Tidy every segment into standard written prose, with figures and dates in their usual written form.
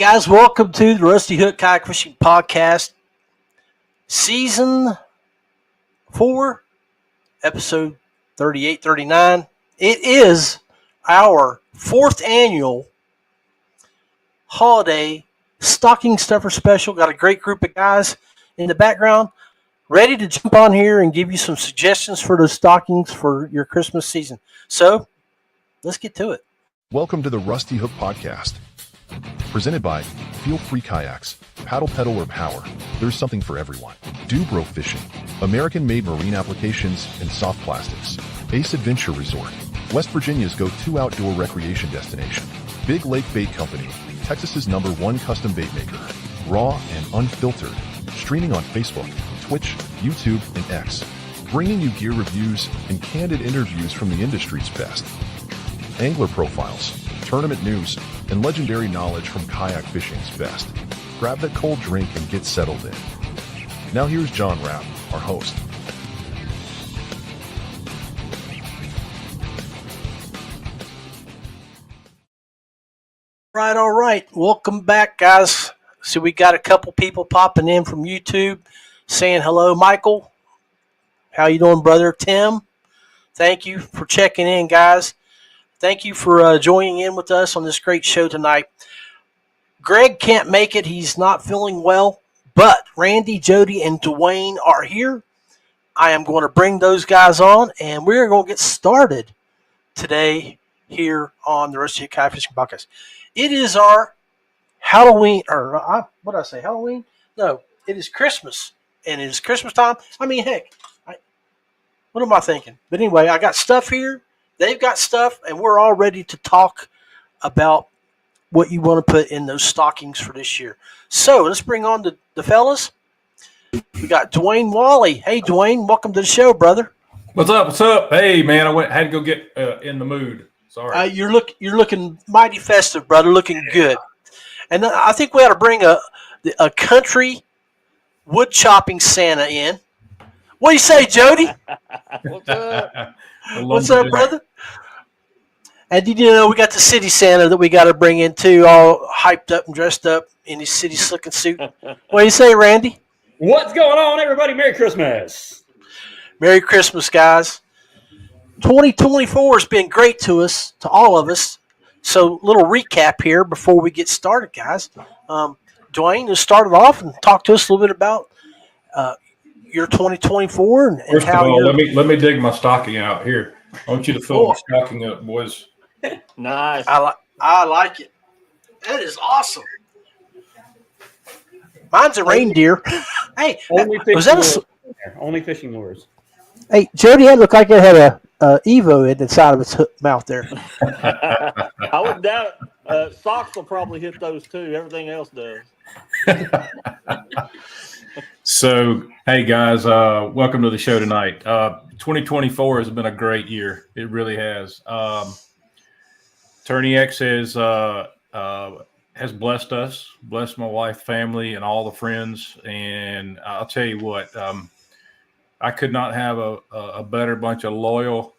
guys, welcome to the Rusty Hook Kayak Fishing Podcast, Season 4, Episode 38, 39. It is our 4th annual holiday stocking stuffer special. Got a great group of guys in the background ready to jump on here and give you some suggestions for those stockings for your Christmas season. So, let's get to it. Welcome to the Rusty Hook Podcast. Presented by Feelfree Kayaks. Paddle, pedal, or power. There's something for everyone. DuBro Fishing. American-made marine applications and soft plastics. Ace Adventure Resort. West Virginia's go-to outdoor recreation destination. Big Lake Bait Company. Texas's #1 custom bait maker. Raw and unfiltered. Streaming on Facebook, Twitch, YouTube, and X. Bringing you gear reviews and candid interviews from the industry's best. Angler profiles, tournament news, and legendary knowledge from kayak fishing's best. Grab that cold drink and get settled in. Now here's John Rapp, our host. All right. Welcome back, guys. So we got a couple people popping in from YouTube saying hello. Michael, how you doing, brother? Tim, thank you for checking in, guys. Thank you for joining in with us on this great show tonight. Greg can't make it. He's not feeling well, but Randy, Jody, and Dwayne are here. I am going to bring those guys on, and we're going to get started today here on the Rusty Hook Kayak Fishing Podcast. It is our Halloween, or what did I say, Halloween? No, it is Christmas, and it is Christmas time. I mean, heck, what am I thinking? But anyway, I got stuff here. They've got stuff, and we're all ready to talk about what you want to put in those stockings for this year. So let's bring on the fellas. We got Dwayne Walley. Hey, Dwayne, welcome to the show, brother. What's up? What's up? Hey, man, had to go get in the mood. Sorry. You're looking mighty festive, brother. Looking good. And I think we ought to bring a country wood chopping Santa in. What do you say, Jody? What's up? What's up, brother? And did you know we got the city Santa that we got to bring in too, all hyped up and dressed up in his city slicking suit. What do you say, Randy? What's going on, everybody? Merry Christmas. Merry Christmas, guys. 2024 has been great to us, to all of us. So, little recap here before we get started, guys. Dwayne, just start it off and talk to us a little bit about your 2024 and First how of all, let me dig my stocking out here. I want you to fill my stocking up, boys. Nice. I like it. That is awesome. Mine's a reindeer. Hey, only fishing lures. Hey, Jody, that looked like it had a Evo in the side of its mouth there. I wouldn't doubt it. Socks will probably hit those too. Everything else does. So, hey guys, welcome to the show tonight. 2024 has been a great year. It really has. TourneyX has blessed us, blessed my wife, family, and all the friends. And I'll tell you what, I could not have a better bunch of loyal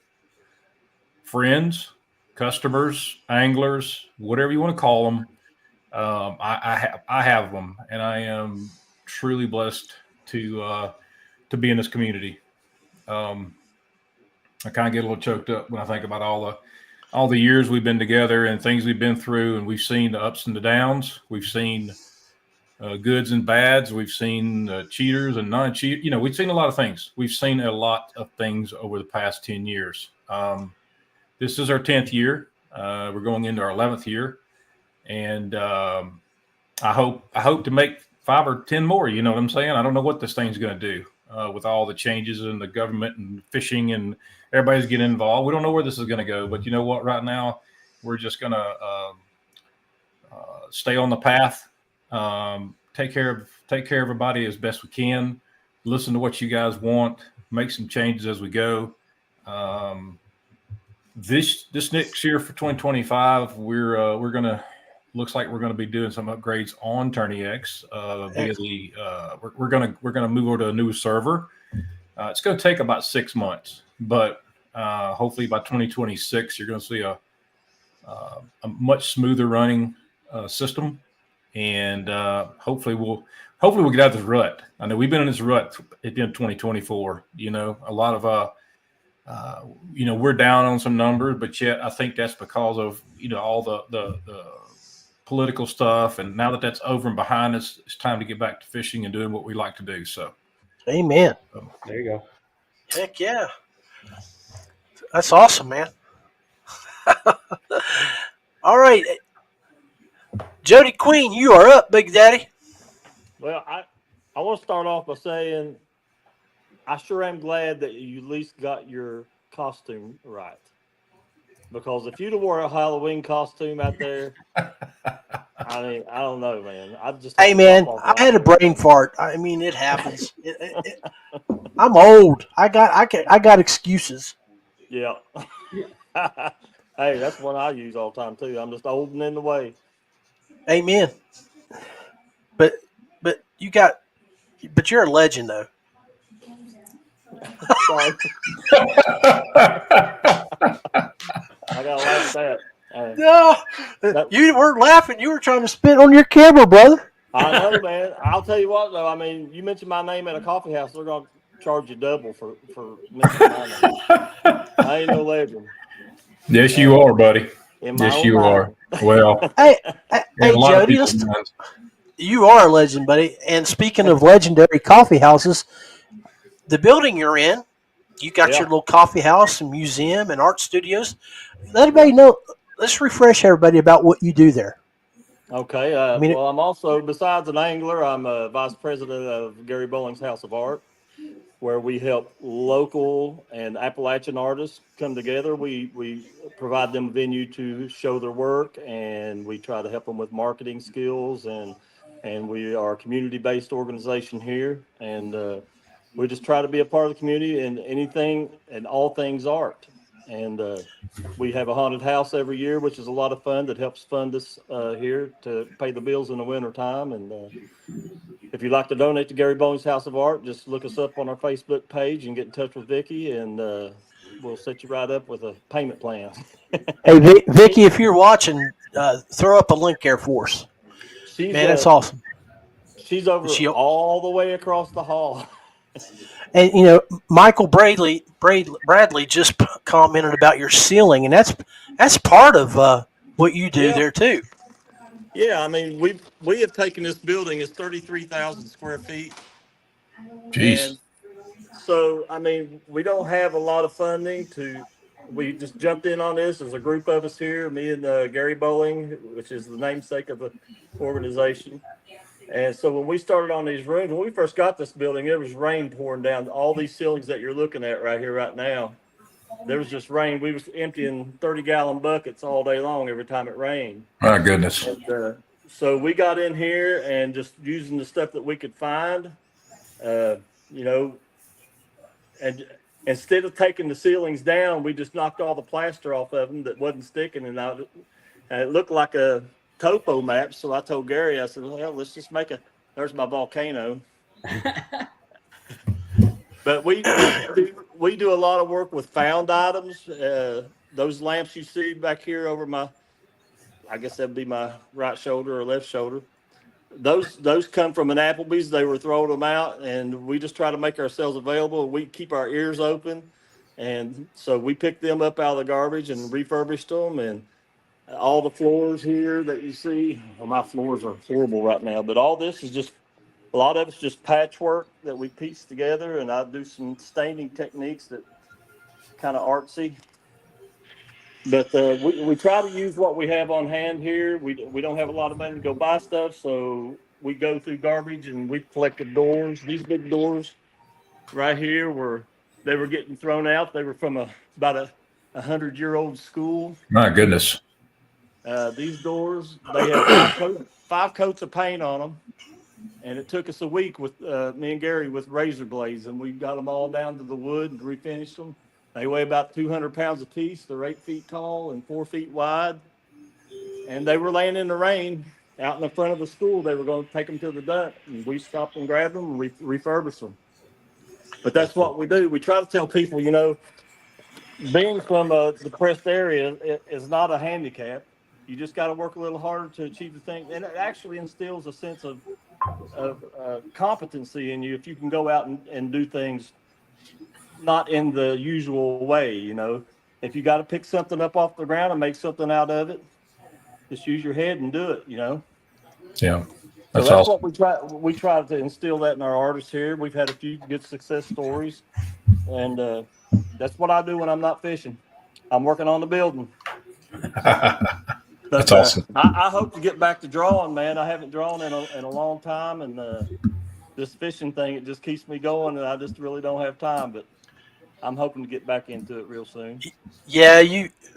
friends, customers, anglers, whatever you want to call them. I have them, and I am truly blessed to be in this community. I kind of get a little choked up when I think about all the years we've been together and things we've been through, and we've seen the ups and the downs. We've seen goods and bads. We've seen cheaters and non-cheaters. We've seen a lot of things. We've seen a lot of things over the past 10 years. This is our 10th year. We're going into our 11th year, and I hope to make 5 or 10 more. You know what I'm saying? I don't know what this thing's going to do with all the changes in the government and fishing, and everybody's getting involved. We don't know where this is going to go, but you know what? Right now, we're just going to stay on the path. Take care of everybody as best we can. Listen to what you guys want. Make some changes as we go. This next year for 2025, looks like we're gonna be doing some upgrades on TourneyX. We're gonna move over to a new server. It's gonna take about 6 months, but hopefully by 2026, you're gonna see a much smoother running system. and hopefully we'll get out of this rut. I know we've been in this rut. It's been 2024. A lot of we're down on some numbers, but yet I think that's because of all the political stuff. And now that that's over and behind us, it's time to get back to fishing and doing what we like to do. So, amen. There you go. Heck yeah, that's awesome, man. All right, Jody Queen, you are up, Big Daddy. Well, I want to start off by saying I sure am glad that you at least got your costume right. Because if you'd have wore a Halloween costume out there, I mean, I don't know, man. Hey, man, I had a brain fart. I mean, it happens. I'm old. I got excuses. Yeah. Hey, that's one I use all the time too. I'm just old and in the way. Amen. But you're a legend though. Sorry. I gotta laugh at that. No, you weren't laughing. You were trying to spit on your camera, brother. I know, man. I'll tell you what, though. I mean, you mentioned my name at a coffee house, they're gonna charge you double for mentioning my name. I ain't no legend. Yes, you are, buddy. Yes, you are. Well, hey, Jody, you are a legend, buddy. And speaking of legendary coffee houses, the building you're in, you got your little coffee house and museum and art studios. Let everybody know. Let's refresh everybody about what you do there. Okay. Well, I'm also, besides an angler, I'm a vice president of Gary Bowling's House of Art, where we help local and Appalachian artists come together. We provide them a venue to show their work, and we try to help them with marketing skills. And we are a community-based organization here, and we just try to be a part of the community in anything and all things art. And we have a haunted house every year, which is a lot of fun. That helps fund us here to pay the bills in the winter time. And if you'd like to donate to Gary Bowling's House of Art, just look us up on our Facebook page and get in touch with Vicki, and we'll set you right up with a payment plan. Hey, Vicki, if you're watching, throw up a link there for us. Man, that's awesome. She's over all the way across the hall. And Michael Bradley just commented about your ceiling, and that's part of what you do there too. Yeah, I mean we have taken this building. It's 33,000 square feet. Jeez. And so I mean we don't have a lot of funding to. We just jumped in on this. There's a group of us here, me and Gary Bowling, which is the namesake of the organization. And so when we started on these rooms, when we first got this building, it was rain pouring down all these ceilings that you're looking at right here, right now. There was just rain. We was emptying 30-gallon buckets all day long every time it rained. My goodness. And, so we got in here and just using the stuff that we could find, and instead of taking the ceilings down, we just knocked all the plaster off of them that wasn't sticking, and it looked like a topo map. So I told Gary, I said, well, let's just there's my volcano. But we do a lot of work with found items. Those lamps you see back here over I guess that'd be my right shoulder or left shoulder. Those come from an Applebee's. They were throwing them out, and we just try to make ourselves available. We keep our ears open, and so we picked them up out of the garbage and refurbished them. And all the floors here that you see, well, my floors are horrible right now, but all this is just, a lot of it's just patchwork that we piece together, and I do some staining techniques that kind of artsy. But we try to use what we have on hand here. We don't have a lot of money to go buy stuff, so we go through garbage and we collected doors. These big doors right here they were getting thrown out. They were from about a 100-year-old school. My goodness. These doors, they have five coats of paint on them, and it took us a week with me and Gary with razor blades, and we got them all down to the wood and refinished them. They weigh about 200 pounds a piece. They're 8 feet tall and 4 feet wide, and they were laying in the rain out in the front of the school. They were going to take them to the dump, and we stopped and grabbed them and refurbished them. But that's what we do. We try to tell people, being from a depressed area is not a handicap. You just got to work a little harder to achieve the thing, and it actually instills a sense of competency in you if you can go out and do things not in the usual way. If you got to pick something up off the ground and make something out of it, just use your head and do it. Yeah. So That's that's awesome. what we try to instill that in our artists here. We've had a few good success stories, and that's what I do when I'm not fishing. I'm working on the building. But That's awesome. I hope to get back to drawing, man. I haven't drawn in a long time, and this fishing thing, it just keeps me going, and I just really don't have time. But I'm hoping to get back into it real soon. Yeah,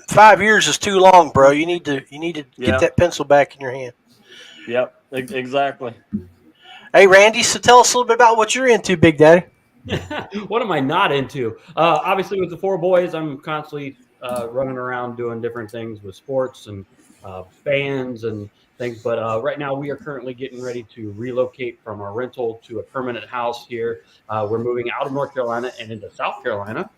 5 years is too long, bro. You need to get Yeah. that pencil back in your hand. Yep, exactly. Hey, Randy, so tell us a little bit about what you're into, Big Daddy. What am I not into? Obviously, with the 4 boys, I'm constantly running around doing different things with sports and bands and things. But right now, we are currently getting ready to relocate from our rental to a permanent house here. We're moving out of North Carolina and into South Carolina,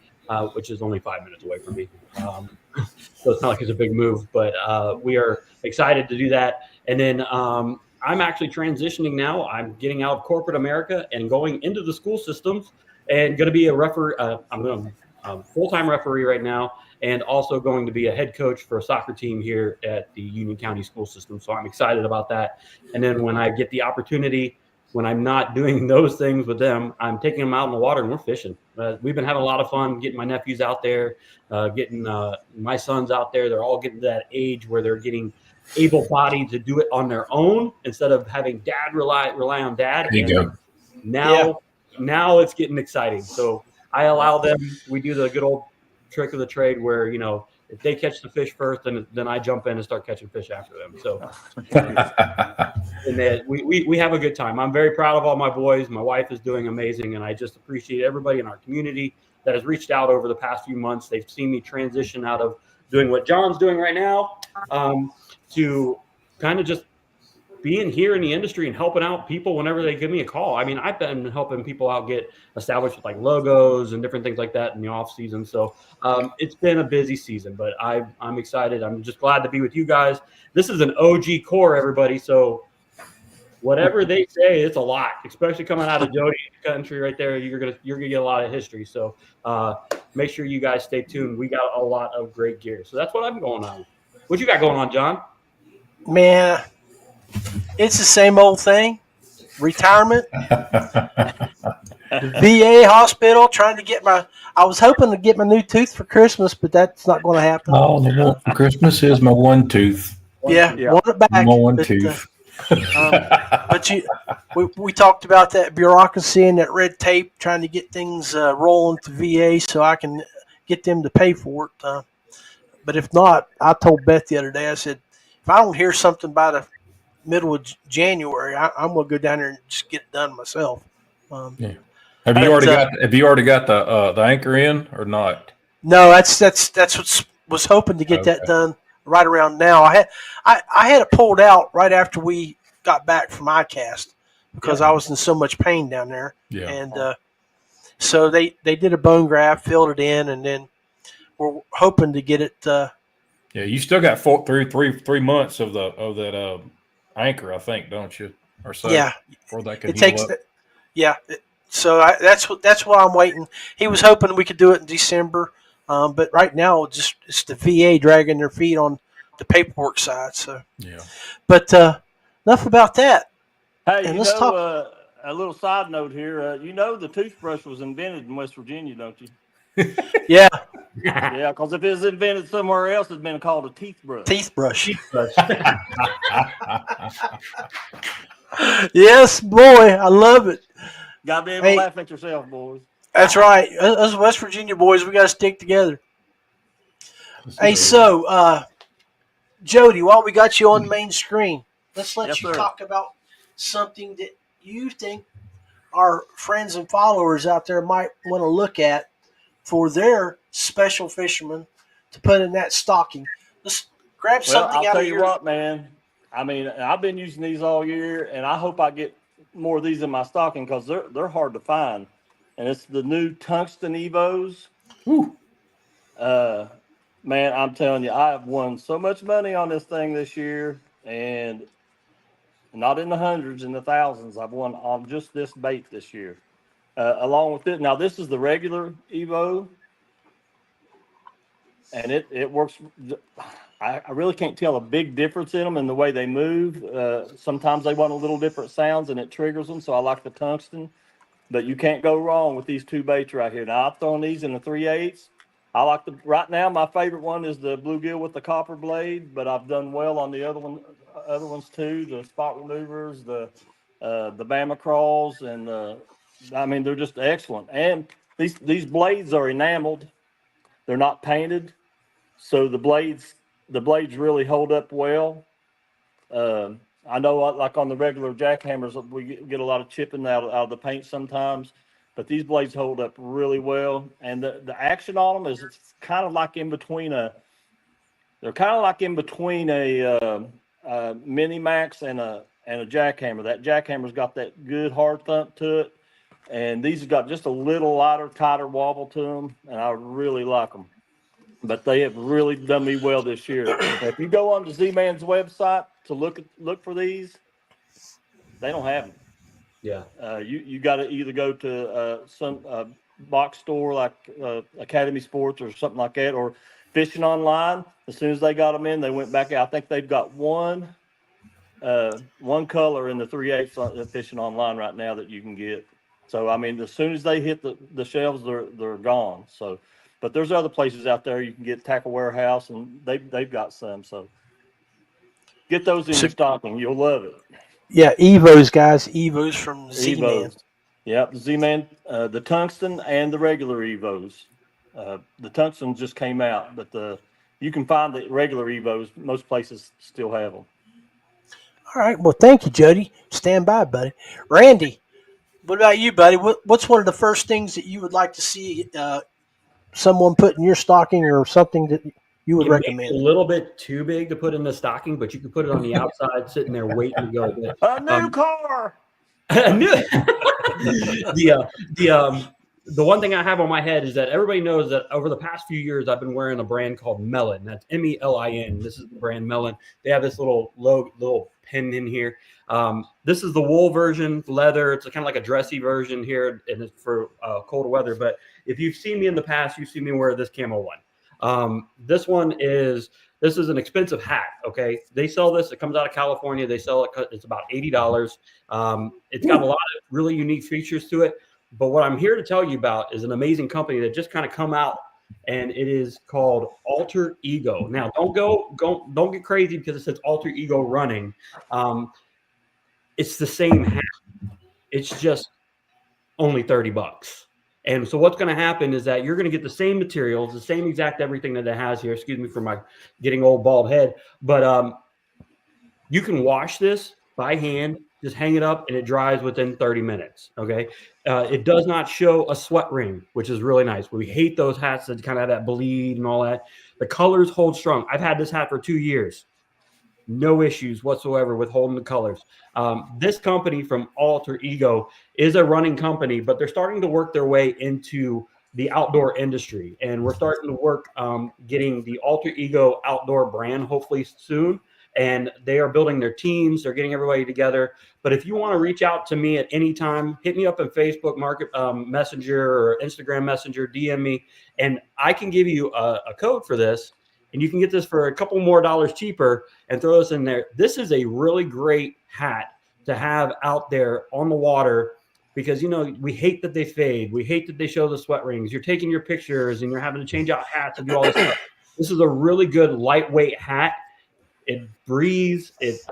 which is only 5 minutes away from me. So it's not like it's a big move, but we are excited to do that. And then I'm actually transitioning now. I'm getting out of corporate America and going into the school systems and going to be a referee. I'm going to full-time referee right now, and also going to be a head coach for a soccer team here at the Union County school system. So I'm excited about that. And then when I get the opportunity, when I'm not doing those things with them, I'm taking them out in the water and we're fishing. We've been having a lot of fun getting my nephews out there, getting my sons out there. They're all getting to that age where they're getting able-bodied to do it on their own instead of having dad rely on dad. There you go. Now it's getting exciting. So I allow them. We do the good old trick of the trade where, if they catch the fish first, then I jump in and start catching fish after them. So and then we have a good time. I'm very proud of all my boys. My wife is doing amazing, and I just appreciate everybody in our community that has reached out over the past few months. They've seen me transition out of doing what John's doing right now to kind of just being here in the industry and helping out people whenever they give me a call. I mean, I've been helping people out get established with like logos and different things like that in the off season. So it's been a busy season, but I'm excited. I'm just glad to be with you guys. This is an OG core, everybody. So whatever they say, it's a lot, especially coming out of Jody country right there. You're gonna get a lot of history. So make sure you guys stay tuned. We got a lot of great gear. So that's what I'm going on. What you got going on, John? Man, it's the same old thing. Retirement. The VA hospital, trying to get I was hoping to get my new tooth for Christmas, but that's not going to happen. All I want for Christmas is my one tooth. Want it back. My one tooth. But we talked about that bureaucracy and that red tape, trying to get things rolling to VA so I can get them to pay for it. But if not, I told Beth the other day, I said, if I don't hear something by the middle of January, I'm going to go down there and just get it done myself. Yeah. Have you already got the anchor in or not? No, that's what was hoping to get that done right around now. I had it pulled out right after we got back from ICAST because I was in so much pain down there. Yeah. And so they did a bone graft, filled it in, and then we're hoping to get it. Yeah, you still got 3 months of that anchor, I think, don't you? Or so. Yeah. Before that can heal up. Yeah. So that's why I'm waiting. He was hoping we could do it in December, but right now it's the VA dragging their feet on the paperwork side. So yeah. But enough about that. Hey, and let's talk. A little side note here. The toothbrush was invented in West Virginia, don't you? Yeah. Yeah, because if it was invented somewhere else, it'd been called a teeth brush. Yes, boy, I love it. Got to be able to laugh at yourself, boys. That's right. Us West Virginia boys, we got to stick together. Hey, so, Jody, while we got you on the main screen, let's let you talk about something that you think our friends and followers out there might want to look at for their special fishermen to put in that stocking. Let's grab something I'll out tell of you what, man. I mean, I've been using these all year, and I hope I get more of these in my stocking because they're hard to find. And it's the new tungsten Evos. Man, I'm telling you, I have won so much money on this thing this year, and not in the hundreds, in the thousands. I've won on just this bait this year. Along with it, now this is the regular Evo, and it works. I really can't tell a big difference in them in the way they move. Sometimes they want a little different sounds, and it triggers them. So I like the tungsten, but you can't go wrong with these two baits right here. Now I've thrown these in the 3/8. I like right now. My favorite one is the bluegill with the copper blade, but I've done well on the other ones too. The spot removers, the Bama crawls, and I mean they're just excellent. And these blades are enameled; they're not painted, so the blades really hold up well. I know, like on the regular jackhammers, we get a lot of chipping out of the paint sometimes, but these blades hold up really well. And the action on them is it's kind of like in between they're kind of like in between a Mini Max and a jackhammer. That jackhammer's got that good hard thump to it, and these have got just a little lighter, tighter wobble to them, and I really like them. But they have really done me well this year. If you go on to Z-Man's website to look for these, they don't have them. Yeah. You got to either go to some box store like Academy Sports or something like that, or Fishing Online. As soon as they got them in, they went back out. I think they've got one color in the 3/8 Fishing Online right now that you can get. So I mean, as soon as they hit the shelves, they're gone. So, but there's other places out there you can get. Tackle Warehouse, and they've got some. So get those in your stocking. You'll love it. Yeah, Evos, guys. Evos from Z-Man. Evos. Yep, Z-Man, the tungsten and the regular Evos. The tungsten just came out, but you can find the regular Evos. Most places still have them. All right. Well, thank you, Jody. Stand by, buddy. Randy, what about you, buddy? What's one of the first things that you would like to see someone put in your stocking, or something that you would recommend? A little bit too big to put in the stocking, but you can put it on the outside, sitting there waiting to go. A new car. The one thing I have on my head is that everybody knows that over the past few years, I've been wearing a brand called Melon. That's MELIN. This is the brand Melon. They have this little pin in here. This is the wool version, leather. It's kind of like a dressy version here, and it's for colder weather. But if you've seen me in the past, you've seen me wear this camo one. This is an expensive hat. Okay, they sell this. It comes out of California. They sell it. It's about $80. It's got a lot of really unique features to it. But what I'm here to tell you about is an amazing company that just kind of come out, and it is called Alter Ego. Now, don't get crazy because it says Alter Ego Running. It's the same hat. It's just only $30. And so what's going to happen is that you're going to get the same materials, the same exact everything that it has here. Excuse me for my getting old bald head. But you can wash this by hand, just hang it up, and it dries within 30 minutes. Okay. It does not show a sweat ring, which is really nice. We hate those hats that kind of have that bleed and all that. The colors hold strong. I've had this hat for 2 years. No issues whatsoever with holding the colors. This company from Alter Ego is a running company, but they're starting to work their way into the outdoor industry. And we're starting to work getting the Alter Ego outdoor brand hopefully soon. And they are building their teams. They're getting everybody together. But if you want to reach out to me at any time, hit me up on Facebook Messenger or Instagram Messenger, DM me, and I can give you a code for this. And you can get this for a couple more dollars cheaper and throw this in there. This is a really great hat to have out there on the water because, you know, we hate that they fade. We hate that they show the sweat rings. You're taking your pictures and you're having to change out hats and do all this stuff. This is a really good lightweight hat. It breathes. It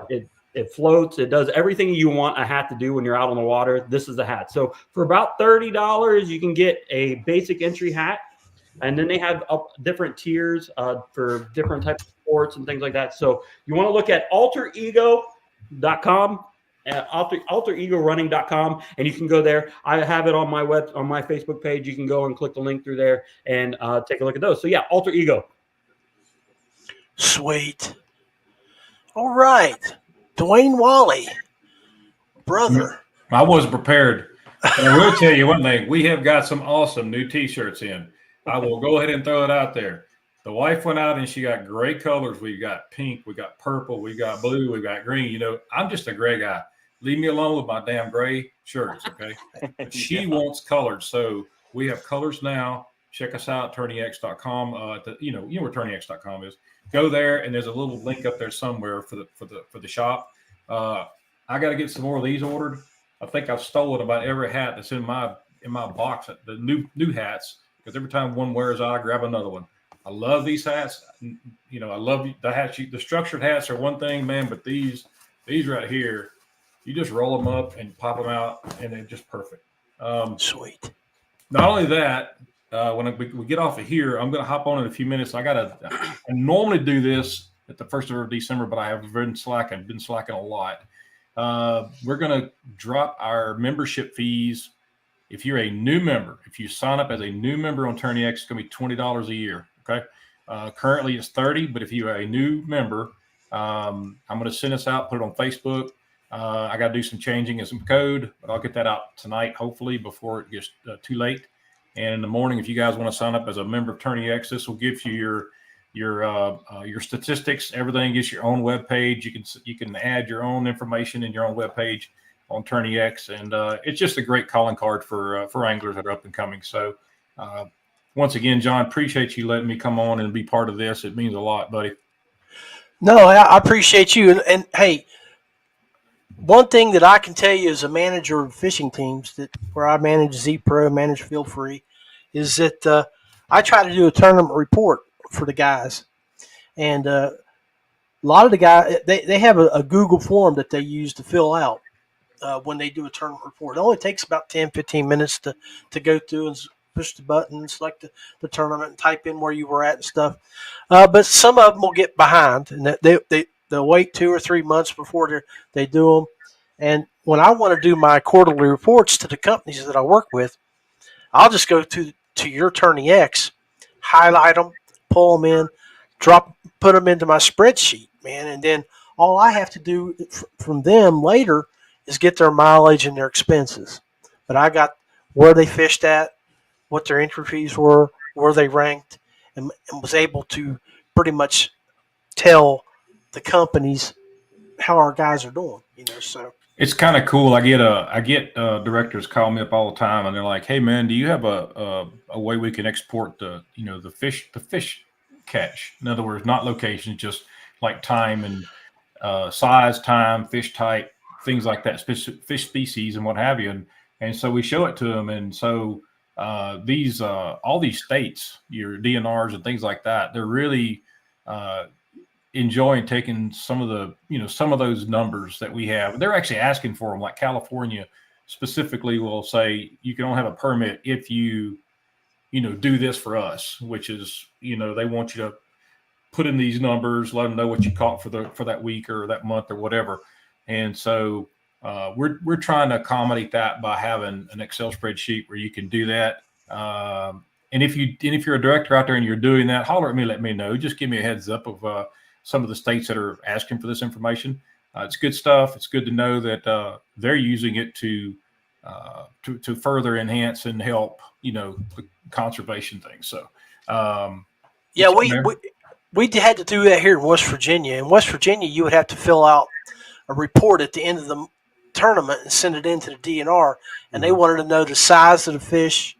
floats. It does everything you want a hat to do when you're out on the water. This is the hat. So for about $30, you can get a basic entry hat. And then they have different tiers for different types of sports and things like that. So you want to look at alterego.com, alteregorunning.com, and you can go there. I have it on my Facebook page. You can go and click the link through there and take a look at those. So yeah, Alter Ego. Sweet. All right, Dwayne Walley, brother. I wasn't prepared. And I will tell you one thing. We have got some awesome new T-shirts in. I will go ahead and throw it out there. The wife went out and she got gray colors. We got pink, we got purple, we got blue, we got green. You know, I'm just a gray guy. Leave me alone with my damn gray shirts, okay? But she wants colored, so we have colors now. Check us out, attorneyx.com. You know where attorneyx.com is. Go there, and there's a little link up there somewhere for the shop. I got to get some more of these ordered. I think I've stolen about every hat that's in my box. The new hats, because every time one wears out, I grab another one. I love these hats. You know, I love the hats. The structured hats are one thing, man, but these right here, you just roll them up and pop them out, and they're just perfect. Sweet. Not only that, when we get off of here, I'm going to hop on in a few minutes. I normally do this at the 1st of December, but I have been slacking a lot. We're going to drop our membership fees. If you're a new member, if you sign up as a new member on TourneyX, it's going to be $20 a year. Okay. Currently it's $30, but if you are a new member, I'm going to send this out, put it on Facebook. I got to do some changing and some code, but I'll get that out tonight, hopefully before it gets too late. And in the morning, if you guys want to sign up as a member of TourneyX, this will give you your statistics. Everything gets your own web page. You can add your own information in your own web page on TourneyX, and it's just a great calling card for anglers that are up and coming. So once again, John, appreciate you letting me come on and be part of this. It means a lot, buddy. No, I appreciate you. And hey, one thing that I can tell you as a manager of fishing teams, where I manage Z-Pro, manage Feelfree, is that I try to do a tournament report for the guys. And a lot of the guys, they have a Google form that they use to fill out when they do a tournament report. It only takes about 10, 15 minutes to go through and push the button, select the tournament, and type in where you were at and stuff. But some of them will get behind, and they'll wait 2 or 3 months before they do them. And when I want to do my quarterly reports to the companies that I work with, I'll just go to your TourneyX, highlight them, pull them in, put them into my spreadsheet, man. And then all I have to do from them later is get their mileage and their expenses. But I got where they fished at, what their entry fees were, where they ranked, and was able to pretty much tell the companies how our guys are doing, so. It's kind of cool. I get directors call me up all the time, and they're like, "Hey, man, do you have a way we can export the fish catch? In other words, not location, just like time and size, time, fish type, things like that, fish species and what have you." And so we show it to them, and so these all these states, your DNRs and things like that, they're really enjoying taking some of those numbers that we have. They're actually asking for them. Like California specifically will say you can only have a permit if you do this for us, which is they want you to put in these numbers, let them know what you caught for that week or that month or whatever. And so we're trying to accommodate that by having an Excel spreadsheet where you can do that. And if you're a director out there and you're doing that, holler at me, let me know. Just give me a heads up of some of the states that are asking for this information. It's good stuff. It's good to know that they're using it to further enhance and help, the conservation thing. So, yeah, we had to do that here in West Virginia. In West Virginia, you would have to fill out a report at the end of the tournament and send it into the DNR, and they wanted to know the size of the fish,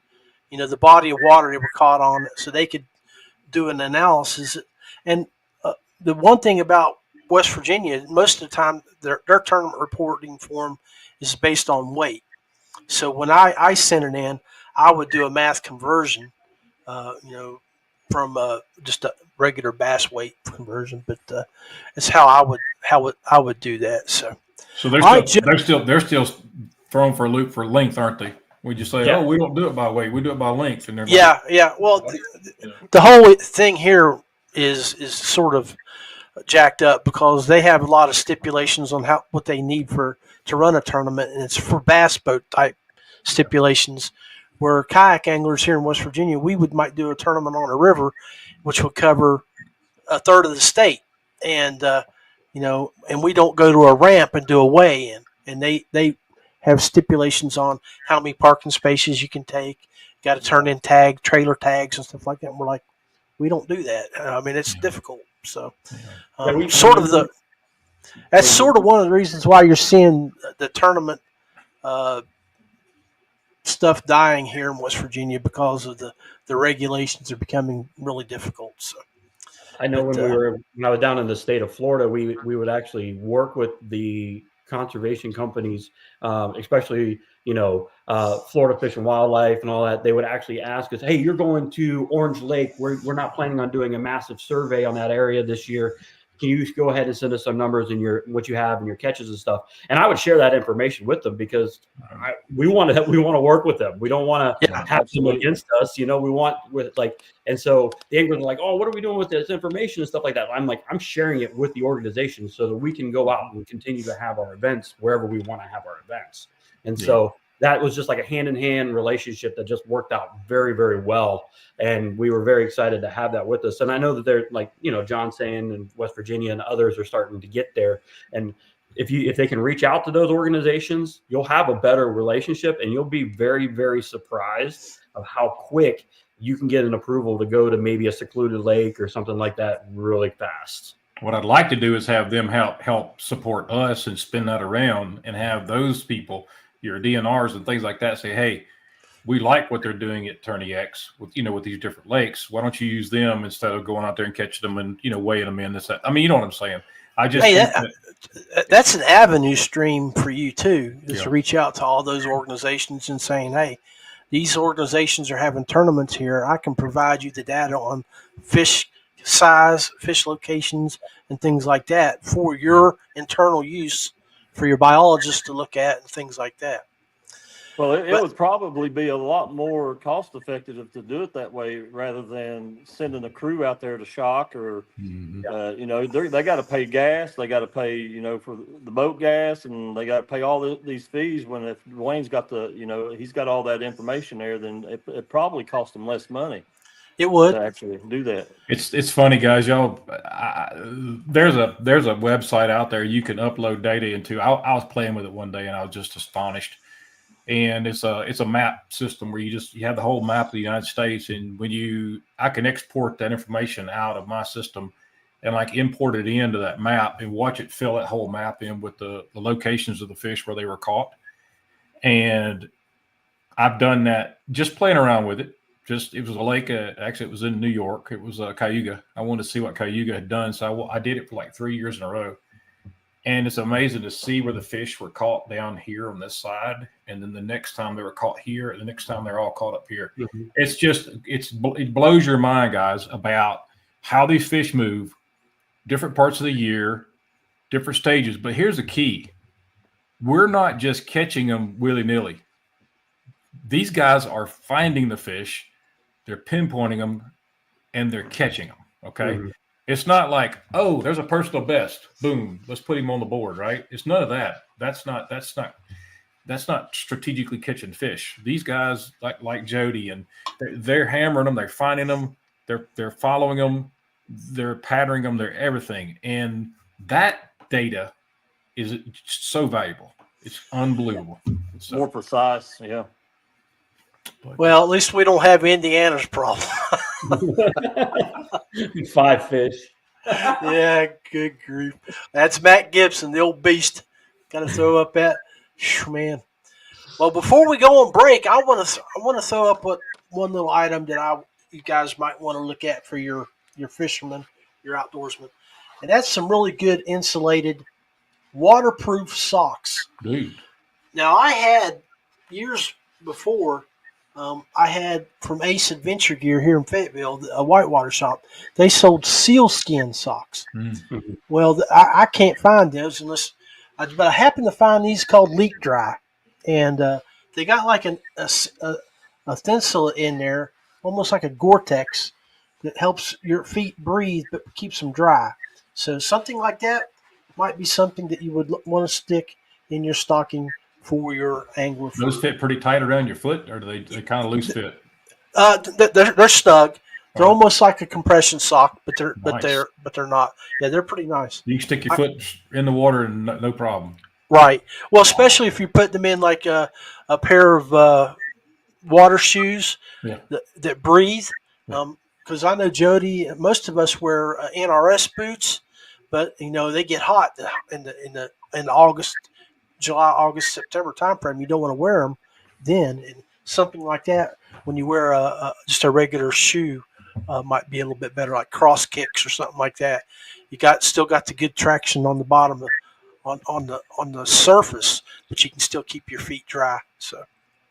the body of water they were caught on, so they could do an analysis. And the one thing about West Virginia, most of the time, their tournament reporting form is based on weight. So when I sent it in, I would do a math conversion, from just a regular bass weight conversion. But it's how I would do that. So they're still thrown for a loop for length, aren't they? We just say, we don't do it by weight, we do it by length. And yeah. Well, the whole thing here is sort of jacked up because they have a lot of stipulations on what they need to run a tournament, and it's for bass boat type stipulations. Where kayak anglers here in West Virginia, we might do a tournament on a river, which would cover a third of the state, and and we don't go to a ramp and do a weigh-in, and they have stipulations on how many parking spaces you can take. Got to turn in trailer tags and stuff like that. And we're like, we don't do that. I mean, it's difficult. So, Yeah, that's sort of one of the reasons why you're seeing the tournament stuff dying here in West Virginia, because of the regulations are becoming really difficult. So, I know but, when I was down in the state of Florida, we would actually work with the conservation companies, especially Florida Fish and Wildlife and all that. They would actually ask us, "Hey, you're going to Orange Lake. We're not planning on doing a massive survey on that area this year. Can you go ahead and send us some numbers and what you have and your catches and stuff?" And I would share that information with them, because we want to work with them. We don't want to have them against us. We want and so the anglers are like, "Oh, what are we doing with this information and stuff like that?" I'm like, I'm sharing it with the organization so that we can go out and continue to have our events wherever we want to have our events. And so that was just like a hand-in-hand relationship that just worked out very, very well. And we were very excited to have that with us. And I know that they're John saying, and West Virginia and others are starting to get there. And if they can reach out to those organizations, you'll have a better relationship, and you'll be very, very surprised of how quick you can get an approval to go to maybe a secluded lake or something like that really fast. What I'd like to do is have them help support us and spin that around, and have those people, your DNRs and things like that, say, "Hey, we like what they're doing at Tourney X with these different lakes. Why don't you use them instead of going out there and catching them and weighing them in this?" I mean, you know what I'm saying. I just that's an avenue stream for you too, is to reach out to all those organizations and saying, "Hey, these organizations are having tournaments here. I can provide you the data on fish size, fish locations, and things like that for your internal use, for your biologists to look at, and things like that." Well, it would probably be a lot more cost effective to do it that way, rather than sending a crew out there to shock, or they got to pay gas, they got to pay for the boat gas, and they got to pay all these fees. When if Dwayne's got he's got all that information there, then it probably cost them less money. It would to actually do that. It's funny, guys. Y'all, there's a website out there you can upload data into. I was playing with it one day and I was just astonished. And it's a map system where you have the whole map of the United States, and I can export that information out of my system and import it into that map and watch it fill that whole map in with the locations of the fish where they were caught. And I've done that just playing around with it. It was a lake. Actually, it was in New York. It was Cayuga. I wanted to see what Cayuga had done, so I did it for 3 years in a row. And it's amazing to see where the fish were caught down here on this side, and then the next time they were caught here, and the next time they're all caught up here. Mm-hmm. It blows your mind, guys, about how these fish move, different parts of the year, different stages. But here's the key: we're not just catching them willy-nilly. These guys are finding the fish, they're pinpointing them, and they're catching them. Okay. Mm-hmm. It's not like, oh, there's a personal best. Boom, let's put him on the board, right? It's none of that. That's not strategically catching fish. These guys like Jody, and they're hammering them, they're finding them, they're following them, they're patterning them, they're everything. And that data is so valuable. It's unbelievable. It's more precise, yeah. Well, at least we don't have Indiana's problem. 5 fish. Yeah, good grief. That's Matt Gibson, the old beast. Got to throw up that, man. Well, before we go on break, I want to throw up one little item that you guys might want to look at for your fishermen, your outdoorsmen, and that's some really good insulated, waterproof socks. Dude. Now, I had years before. I had from Ace Adventure Gear here in Fayetteville, a whitewater shop. They sold sealskin socks. Mm-hmm. Well, I can't find those but I happened to find these called Leak Dry, and they got like a stencil in there, almost like a Gore-Tex, that helps your feet breathe but keeps them dry. So something like that might be something that you would want to stick in your stocking for your angler. Those fit pretty tight around your foot, or do they kind of loose fit? They're snug. They're almost like a compression sock, but they're not. Yeah, they're pretty nice. You can stick your foot in the water and no problem. Right. Well, especially if you put them in like a pair of water shoes that breathe. Yeah. because I know Jody, most of us wear NRS boots, but they get hot in the August, July, August, September timeframe. You don't want to wear them then, and something like that when you wear just a regular shoe might be a little bit better, like Crosskix or something like that. You still got the good traction on the bottom on the surface, but you can still keep your feet dry. So,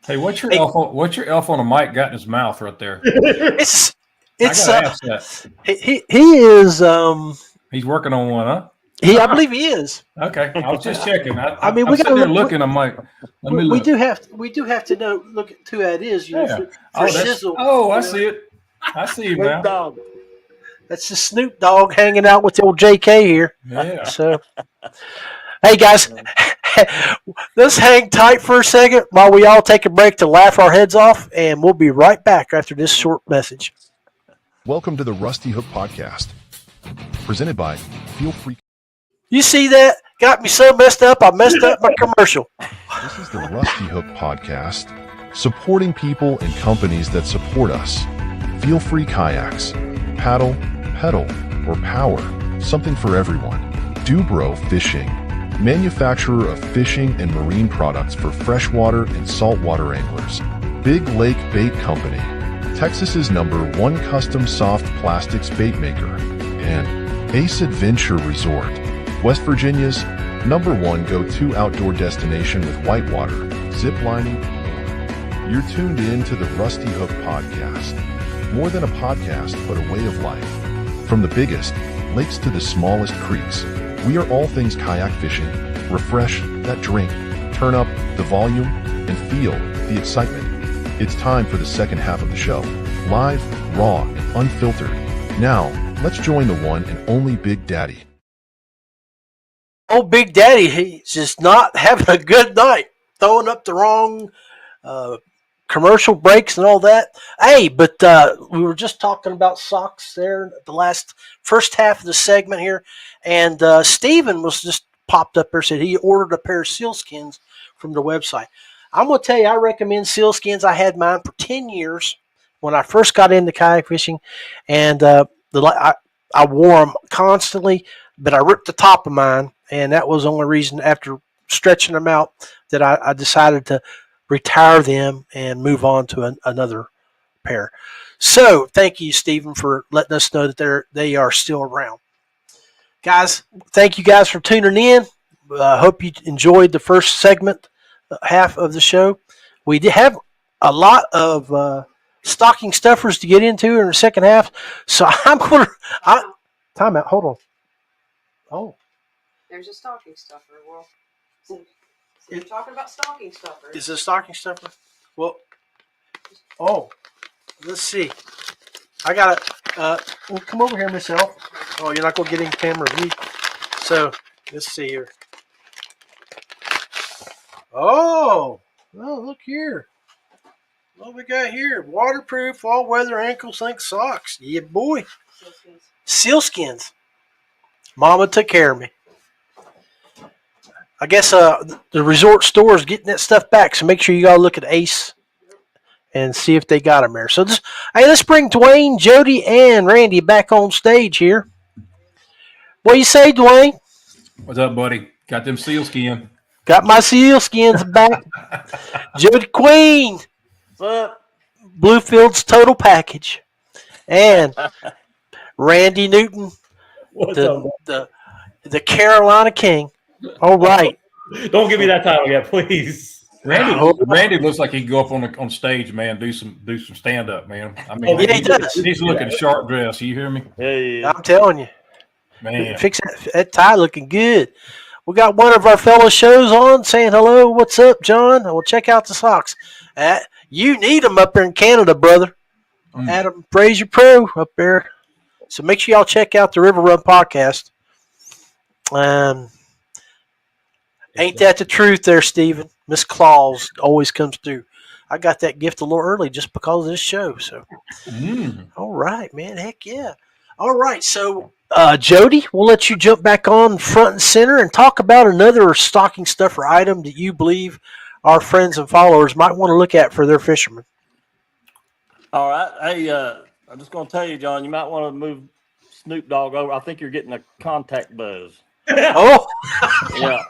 hey, what's your elf on a mic got in his mouth right there? it's I gotta ask that. He is He's working on one, huh? I believe he is. Okay, I was just checking. I mean, I'm sitting there looking. I'm like, we do have to know. Look at who that is. For shizzle. I see it. I see him now. Dog. That's the Snoop Dogg hanging out with the old JK here. Yeah. So, hey guys, let's hang tight for a second while we all take a break to laugh our heads off, and we'll be right back after this short message. Welcome to the Rusty Hook Podcast, presented by Feelfree. You see that? Got me so messed up, I messed up my commercial. This is the Rusty Hook Podcast, supporting people and companies that support us. Feelfree Kayaks, paddle, pedal, or power, something for everyone. DuBro Fishing, manufacturer of fishing and marine products for freshwater and saltwater anglers. Big Lake Bait Company, Texas's #1 custom soft plastics bait maker. And Ace Adventure Resort, West Virginia's #1 go-to outdoor destination with whitewater, zip lining. You're tuned in to the Rusty Hook Podcast. More than a podcast, but a way of life. From the biggest lakes to the smallest creeks, we are all things kayak fishing. Refresh that drink, turn up the volume, and feel the excitement. It's time for the second half of the show. Live, raw, and unfiltered. Now, let's join the one and only Big Daddy. Oh, Big Daddy, he's just not having a good night. Throwing up the wrong commercial breaks and all that. Hey, but we were just talking about socks there at the first half of the segment here, and Steven was just popped up there, said he ordered a pair of sealskins from the website. I'm going to tell you, I recommend sealskins. I had mine for 10 years when I first got into kayak fishing, and I wore them constantly, but I ripped the top of mine, and that was the only reason after stretching them out that I decided to retire them and move on to another pair. So thank you, Stephen, for letting us know that they are still around. Guys, thank you guys for tuning in. I hope you enjoyed the first segment, half of the show. We did have a lot of stocking stuffers to get into in the second half. So I'm going to... Time out. Hold on. Oh. There's a stocking stuffer. Well, so we're talking about stocking stuffers. Is it a stocking stuffer? Well, let's see. I got to... well, come over here, Miss Elf. Oh, you're not going to get in camera view. So, let's see here. Oh, look here. What we got here? Waterproof, all-weather ankle-length socks. Yeah, boy. Sealskins. Mama took care of me. I guess the resort store is getting that stuff back, so make sure you got to look at Ace and see if they got them there. So, let's bring Dwayne, Jody, and Randy back on stage here. What do you say, Dwayne? What's up, buddy? Got them sealskin. Got my sealskins back. Jody Queen. What's up? Bluefield's Total Package. And Randy Newton, the Carolina King. All right. Don't give me that title yet, please. Randy looks like he can go up on stage, man. Do some stand up, man. I mean, yeah, he does. He's looking sharp dressed. You hear me? Yeah. I'm telling you, man. Fix that tie, looking good. We got one of our fellow shows on saying hello. What's up, John? We'll check out the socks. You need them up there in Canada, brother. Adam Frazier Pro up there. So make sure y'all check out the River Run podcast. Ain't that the truth there, Stephen? Miss Claus always comes through. I got that gift a little early just because of this show. So, All right, man. Heck yeah. All right. So, Jody, we'll let you jump back on front and center and talk about another stocking stuffer item that you believe our friends and followers might want to look at for their fishermen. All right. Hey, I'm just going to tell you, John, you might want to move Snoop Dogg over. I think you're getting a contact buzz. Oh, Yeah.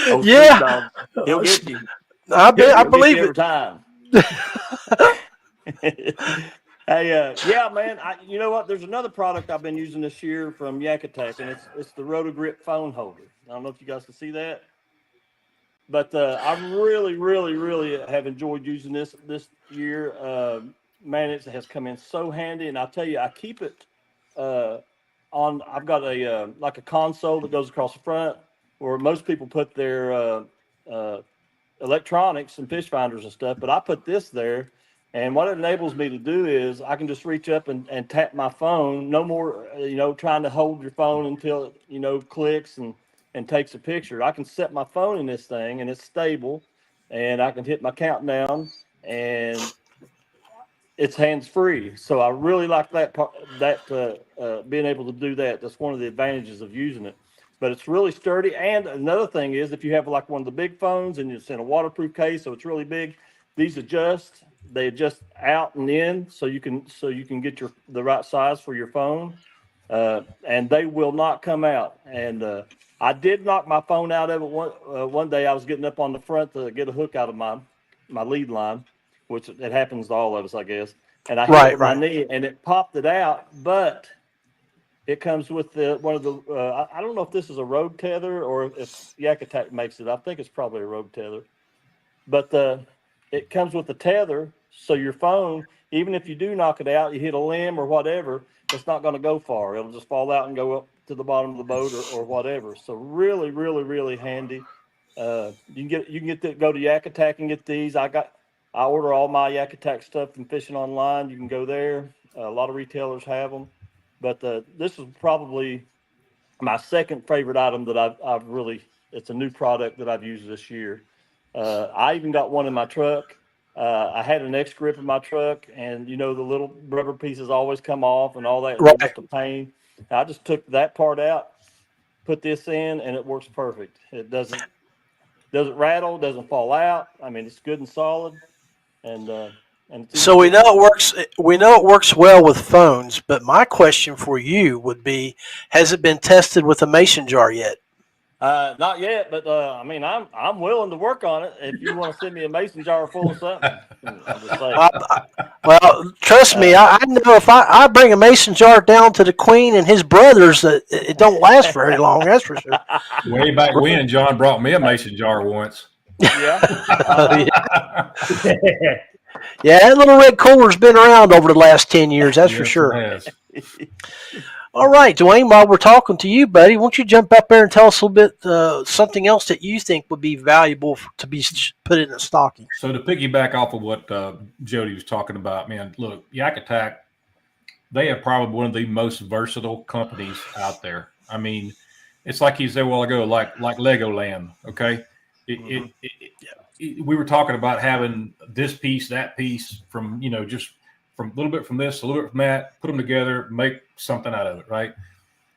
Oh, yeah. Snoop Dogg. He'll get you. I bet. I He'll get believe you every it. time. Hey, yeah, man. You know what? There's another product I've been using this year from YakGadget, and it's the RotoGrip phone holder. I don't know if you guys can see that, but I really, really, really have enjoyed using this year. Man, it has come in so handy, and I tell you, I keep it on. I've got a like a console that goes across the front, where most people put their electronics and fish finders and stuff, but I put this there. And what it enables me to do is I can just reach up and tap my phone. No more, trying to hold your phone until it, clicks and takes a picture. I can set my phone in this thing and it's stable, and I can hit my countdown, and it's hands free. So I really like that part, being able to do that. That's one of the advantages of using it. But it's really sturdy. And another thing is, if you have like one of the big phones and it's in a waterproof case, so it's really big, these adjust. They adjust out and in, so you can get the right size for your phone, and they will not come out. And I did knock my phone out of it one day. I was getting up on the front to get a hook out of my lead line, which it happens to all of us, I guess. And I hit it with my knee, and it popped it out. But it comes with one of the. I don't know if this is a road tether or if YakGadget makes it. I think it's probably a road tether, but it comes with the tether, so your phone, even if you do knock it out, you hit a limb or whatever, it's not going to go far. It'll just fall out and go up to the bottom of the boat or whatever. So really, really, really handy. You can go to YakGadget and get these. I order all my YakGadget stuff from Fishing Online. You can go there. A lot of retailers have them, but this is probably my second favorite item that I've really. It's a new product that I've used this year. I even got one in my truck. I had an X grip in my truck, and the little rubber pieces always come off and all that. Right. They're just a pain. I just took that part out, put this in, and it works perfect. It doesn't rattle, doesn't fall out. I mean, it's good and solid, and So we know it works. We know it works well with phones. But my question for you would be: has it been tested with a mason jar yet? Not yet, but I mean, I'm willing to work on it. If you want to send me a mason jar full of something, I'll just say. Well, trust me, I know if I bring a mason jar down to the Queen and his brothers, it don't last very long. That's for sure. Way back when, John brought me a mason jar once. Yeah. Yeah, that little red cooler's been around over the last 10 years. That's for sure. It has. All right, Dwayne, while we're talking to you, buddy, why don't you jump up there and tell us a little bit something else that you think would be valuable to be put in a stocking? So to piggyback off of what Jody was talking about, man, look, YakGadget, they have probably one of the most versatile companies out there. I mean, it's like he said a while ago, like Legoland, okay? We were talking about having this piece, that piece from, just from a little bit from this, a little bit from that, put them together, make something out of it, right?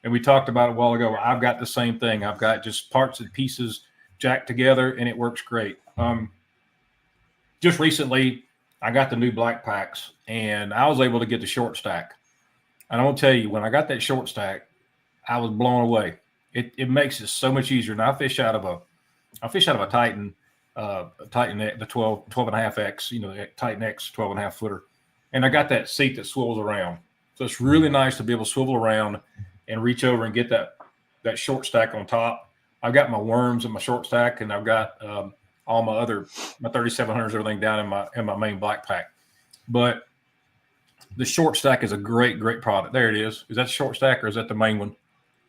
And we talked about it a while ago. I've got the same thing. I've got just parts and pieces jacked together, and it works great. Just recently, I got the new black packs, and I was able to get the short stack. And I'm gonna tell you, when I got that short stack, I was blown away. It makes it so much easier. Now I fish out of a Titan, the 12.5X, the Titan X 12.5 footer. And I got that seat that swivels around. So it's really nice to be able to swivel around and reach over and get that short stack on top. I've got my worms in my short stack, and I've got all my 3700s, everything down in my main black pack. But the short stack is a great, great product. There it is. Is that the short stack or is that the main one?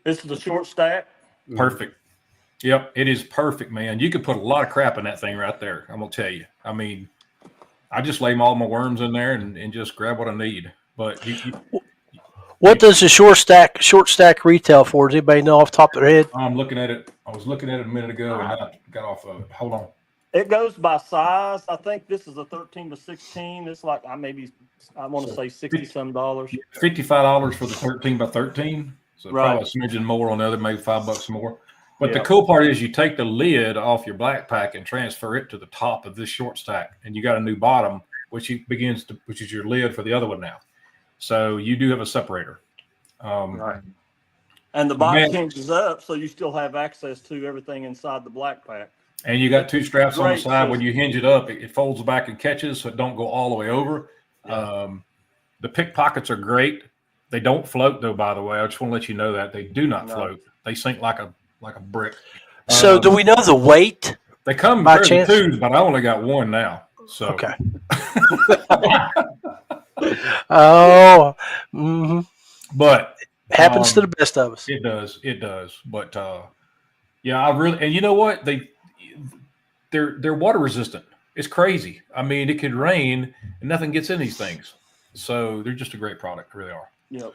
This is the short stack. Perfect. Yep, it is perfect, man. You could put a lot of crap in that thing right there. I'm gonna tell you. I mean, I just lay all my worms in there and just grab what I need. But what does the short stack retail for? Does anybody know off the top of their head? I'm looking at it. I was looking at it a minute ago and I got off of it. Hold on. It goes by size. I think this is a 13 to 16. It's like I want to say $60-some. $55 for the 13 by 13. So right. Probably a smidgen more on the other, maybe $5 more. But the cool part is you take the lid off your backpack and transfer it to the top of this short stack, and you got a new bottom, which is your lid for the other one now. So you do have a separator. Right. And the box hinges up, so you still have access to everything inside the backpack. And you got two straps on the side. Great When you hinge it up, it folds back and catches, so it don't go all the way over. Yeah. The pickpockets are great. They don't float, though, by the way. I just want to let you know that. They do not float. They sink like a brick. So do we know the weight? They come in pairs of twos, but I only got one now. So okay. Oh, but happens to the best of us. It does. But yeah, I really, and you know what? They're water resistant. It's crazy. I mean, it could rain and nothing gets in these things. So they're just a great product. They really are. Yep.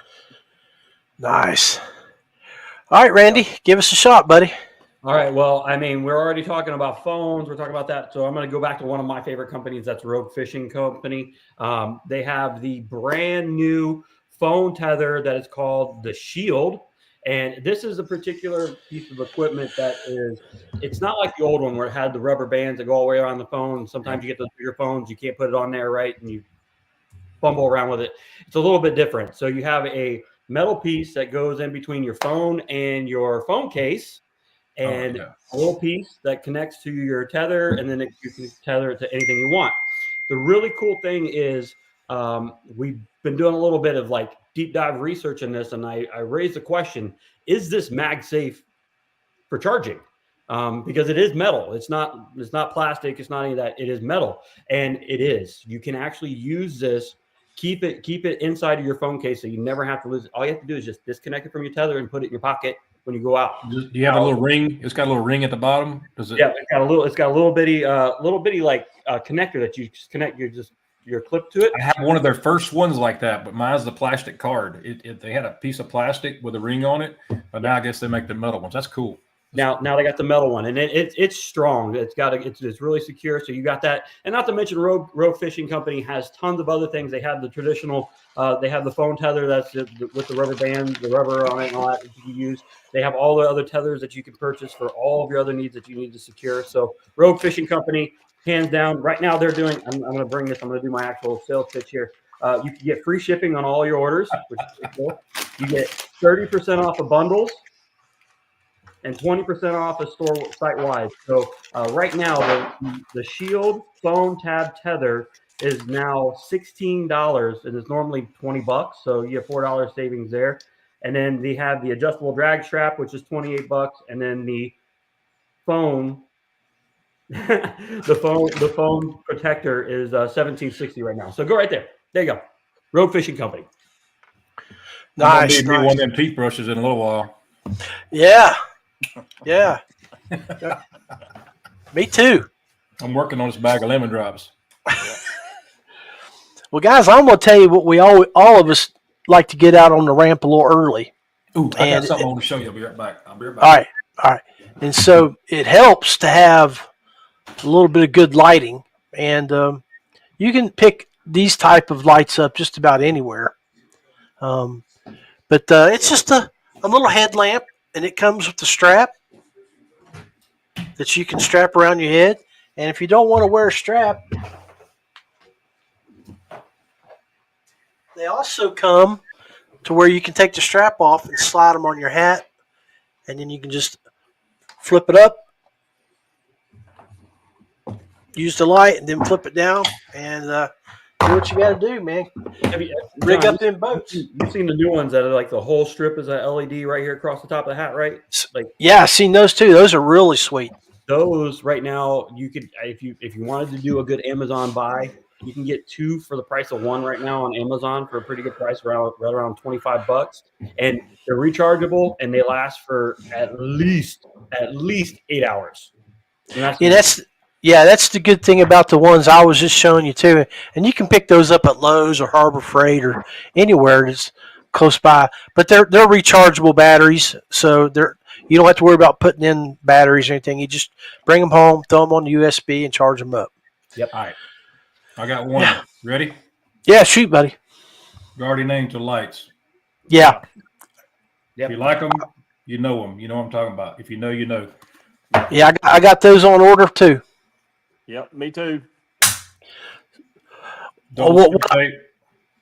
Nice. All right, Randy, give us a shot, buddy. All right. Well, I mean, we're already talking about phones. We're talking about that. So I'm going to go back to one of my favorite companies. That's Rogue Fishing Company. They have the brand new phone tether that is called the Shield. And this is a particular piece of equipment that it's not like the old one where it had the rubber bands that go all the way around the phone. Sometimes you get those bigger phones, you can't put it on there, right? And you fumble around with it. It's a little bit different. So you have a metal piece that goes in between your phone and your phone case, and a little piece that connects to your tether, and then you can tether it to anything you want. The really cool thing is we've been doing a little bit of like deep dive research in this, and I raised the question, is this mag safe for charging? Because it is metal. It's not plastic. It's not any of that. It is metal, and it is. You can actually use this. Keep it inside of your phone case, so you never have to lose it. All you have to do is just disconnect it from your tether and put it in your pocket when you go out. Do you have a little ring? It's got a little ring at the bottom. Does it? Yeah, it's got a little bitty like connector that you just connect your clip to it. I have one of their first ones like that, but mine's the plastic card. They had a piece of plastic with a ring on it, but now I guess they make the metal ones. That's cool. Now they got the metal one, and it's strong. It's really secure. So you got that, and not to mention Rogue Fishing Company has tons of other things. They have the traditional, they have the phone tether that's with the rubber band, the rubber on it, and all that you can use. They have all the other tethers that you can purchase for all of your other needs that you need to secure. So Rogue Fishing Company, hands down. Right now they're doing. I'm going to bring this. I'm going to do my actual sales pitch here. You can get free shipping on all your orders, which is cool. You get 30% off of bundles and 20% off a store site-wide. So right now, the Shield Phone Tab Tether is now $16, and it's normally $20. So you have $4 savings there. And then they have the adjustable drag strap, which is $28, and then the phone, the phone protector is $17.60 right now. So go right there. There you go. Rogue Fishing Company. Nice. One of them teeth brushes in a little while. Yeah. Yeah. Me too. I'm working on this bag of lemon drops. Well, guys, I'm going to tell you what we all of us like to get out on the ramp a little early. Ooh, I got something I want to show you. I'll be right back. All right. And so it helps to have a little bit of good lighting, and you can pick these type of lights up just about anywhere. But it's just a little headlamp. And it comes with the strap that you can strap around your head. And if you don't want to wear a strap, they also come to where you can take the strap off and slide them on your hat. And then you can just flip it up, use the light, and then flip it down. And do what you got to do, man. Rig up them boats. You've seen the new ones that are like the whole strip is a LED right here across the top of the hat, right? Like, yeah, I've seen those too. Those are really sweet. Those right now, you could if you wanted to do a good Amazon buy, you can get two for the price of one right now on Amazon for a pretty good price, right around $25. And they're rechargeable and they last for at least 8 hours. That's the good thing about the ones I was just showing you too. And you can pick those up at Lowe's or Harbor Freight or anywhere that's close by. But they're rechargeable batteries, so you don't have to worry about putting in batteries or anything. You just bring them home, throw them on the USB, and charge them up. Yep. All right. I got one. Yeah. Ready? Yeah, shoot, buddy. You already named the lights. Yeah. If you like them, you know them. You know what I'm talking about. If you know, you know. Yeah, I got those on order too. Yep, me too. Double Well, stick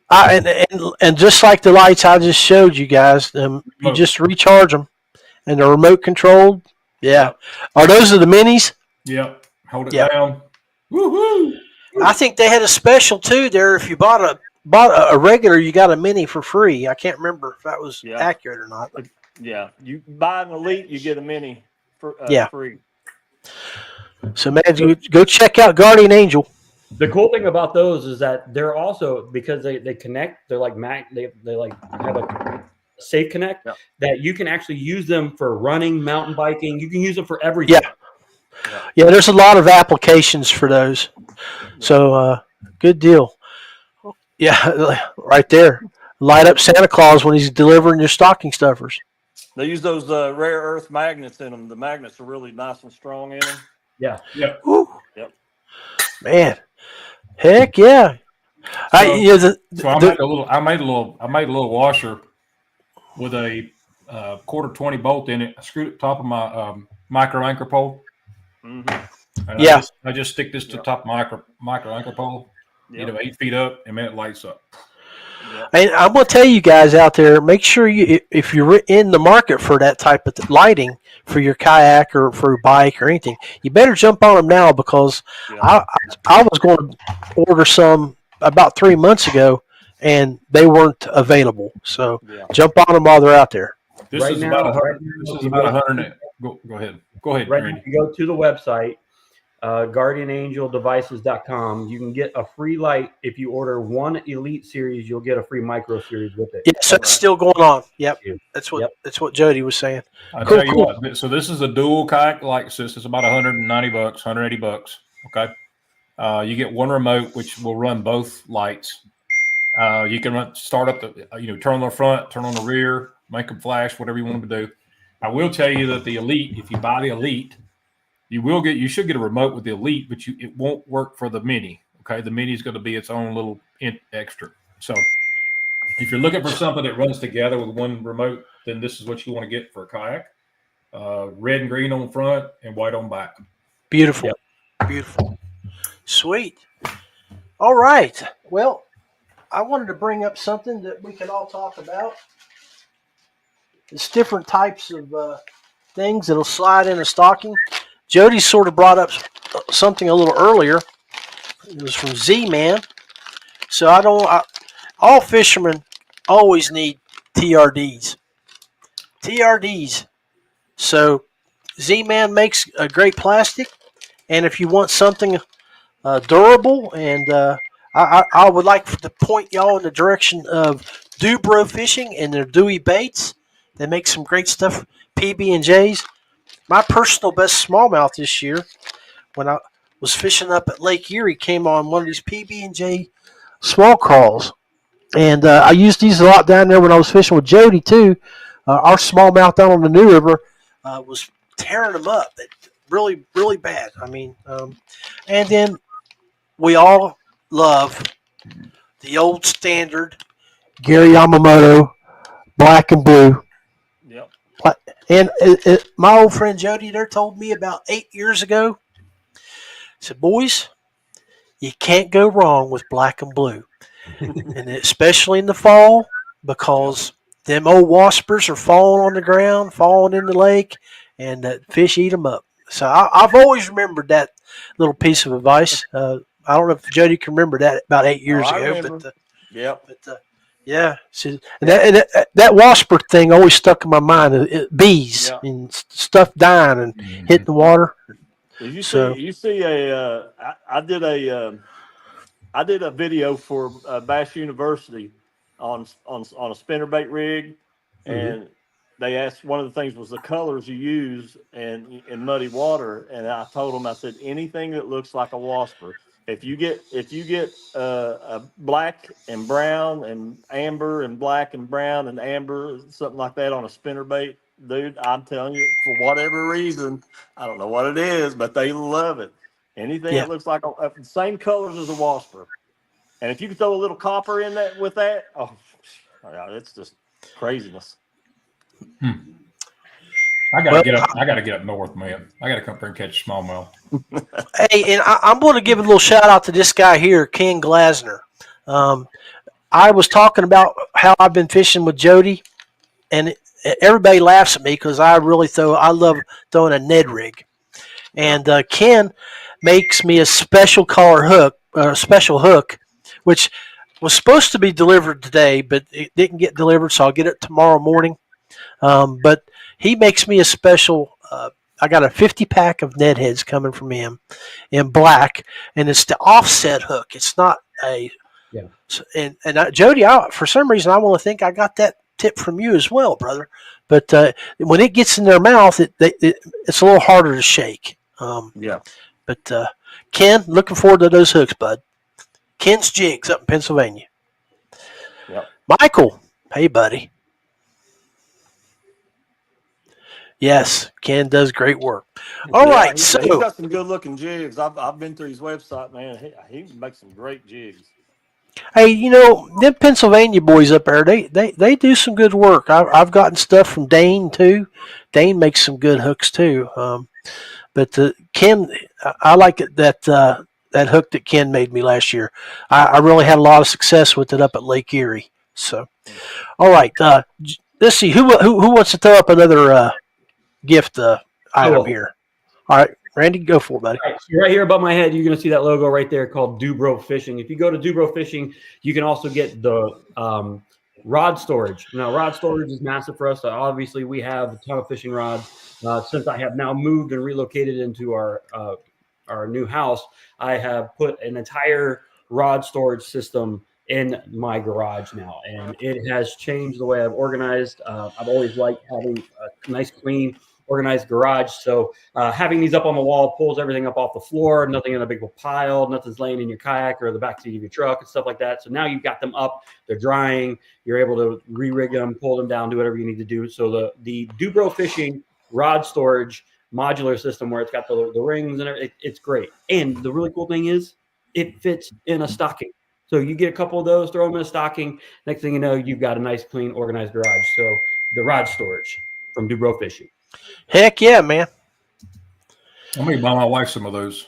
tape. and just like the lights I just showed you guys, you Remote. just recharge them, and they're remote controlled. Yeah. Yep. Are those the minis? Yep. Hold it Yep. down. Woohoo! I think they had a special too there. If you bought a regular, you got a mini for free. I can't remember if that was Yeah. accurate or not. Yeah, you buy an Elite, you get a Mini for Yeah. free. So man, you go check out Guardian Angel. The cool thing about those is that they're also, because they connect, they're like they like have a safe connect, Yep. that you can actually use them for running, mountain biking. You can use them for everything. Yeah, there's a lot of applications for those. So good deal. Yeah, right there. Light up Santa Claus when he's delivering your stocking stuffers. They use those rare earth magnets in them. The magnets are really nice and strong in them. Yeah. Yep. Woo. Yep. Man, heck yeah. So, I made a little washer with a quarter 20 bolt in it. I screwed it top of my micro anchor pole. Mm-hmm. And Yeah. I just stick this to the top of micro anchor pole. Yep. You know, 8 feet up, and man, it lights up. Yep. And I'm going to tell you guys out there, make sure if you're in the market for that type of lighting for your kayak or for a bike or anything, you better jump on them now, because Yeah. I was going to order some about 3 months ago and they weren't available. So Yeah. jump on them while they're out there. This Right is now- about right this now, is you about go- 100. Go ahead. Go ahead, Right now, Randy. if you go to the website, guardianangeldevices.com, you can get a free light. If you order one Elite series, you'll get a free Micro series with it. Yeah, so it's still going on. Yep. That's what Yep. That's what Jody was saying. I'll Cool, tell you cool. what. So this is a dual kayak light system. It's about $190, $180. Okay. You get one remote, which will run both lights. You can start up turn on the front, turn on the rear, make them flash, whatever you want them to do. I will tell you that the Elite, if you buy the Elite, you should get a remote with the Elite, but it won't work for the Mini. Okay, the Mini is going to be its own little extra. So if you're looking for something that runs together with one remote, then this is what you want to get for a kayak. Red and green on front and white on back. Beautiful. Yep. Beautiful. Sweet. All right. Well, I wanted to bring up something that we can all talk about. It's different types of things that'll slide in a stocking. Jody sort of brought up something a little earlier. It was from Z-Man. So all fishermen always need TRDs. TRDs. So Z-Man makes a great plastic, and if you want something durable, and I would like to point y'all in the direction of DuBro Fishing and their Dewey baits. They make some great stuff, PB&Js. My personal best smallmouth this year, when I was fishing up at Lake Erie, came on one of these PB&J small crawls. And I used these a lot down there when I was fishing with Jody, too. Our smallmouth down on the New River was tearing them up. Really, really bad. I mean, and then we all love the old standard Gary Yamamoto black and blue. Yep. And my old friend Jody there told me about 8 years ago, he said, boys, you can't go wrong with black and blue. And especially in the fall, because them old waspers are falling on the ground, falling in the lake, and the fish eat them up. So I've always remembered that little piece of advice. I don't know if Jody can remember that about 8 years I ago. remember. Yep. But yeah. So, that wasper thing always stuck in my mind. Bees and stuff dying and hitting the water. Well, you see I did a video for Bass University on a spinnerbait rig, and they asked, one of the things was the colors you use in muddy water, and I told them, I said, anything that looks like a wasper. If you get a black and brown and amber and black and brown and amber, something like that on a spinnerbait, dude, I'm telling you, for whatever reason, I don't know what it is, but they love it. Anything that looks like the same colors as a wasper. And if you can throw a little copper in that with that, it's just craziness. I gotta Well, get up. I gotta get up north, man. I gotta come up here and catch a smallmouth. hey, and I'm going to give a little shout out to this guy here, Ken Glasner. Um, I was talking about how I've been fishing with Jody, and everybody laughs at me because I love throwing a Ned rig. And Ken makes me a special color hook, special hook, which was supposed to be delivered today, but it didn't get delivered, so I'll get it tomorrow morning. But he makes me a special. I got a 50 pack of Ned heads coming from him in black, and it's the offset hook. It's not a. Yeah. And Jody, for some reason, I want to think I got that tip from you as well, brother. But when it gets in their mouth, it's a little harder to shake. Yeah. But Ken, looking forward to those hooks, bud. Ken's Jigs up in Pennsylvania. Yep. Michael, hey, buddy. Yes, Ken does great work. All right, he's got some good looking jigs. I've been through his website, man. He makes some great jigs. Hey, them Pennsylvania boys up there, they do some good work. I've gotten stuff from Dane too. Dane makes some good hooks too. But Ken, I like it that hook that Ken made me last year. I really had a lot of success with it up at Lake Erie. So, all right, let's see who wants to throw up another gift item here. All right, Randy, go for it, buddy. All right, so right here above my head, you're going to see that logo right there called DuBro Fishing. If you go to DuBro Fishing, you can also get the rod storage. Now, rod storage is massive for us. Obviously, we have a ton of fishing rods. Since I have now moved and relocated into our new house, I have put an entire rod storage system in my garage now, and it has changed the way I've organized. I've always liked having a nice, clean, organized garage. So having these up on the wall pulls everything up off the floor, nothing in a big pile, nothing's laying in your kayak or the back seat of your truck and stuff like that. So now you've got them up, they're drying, you're able to re-rig them, pull them down, do whatever you need to do. So the DuBro Fishing rod storage modular system where it's got the rings and everything, it's great. And the really cool thing is it fits in a stocking. So you get a couple of those, throw them in a stocking. Next thing you know, you've got a nice, clean, organized garage. So the rod storage from DuBro Fishing. Heck yeah, man. I'm going to buy my wife some of those.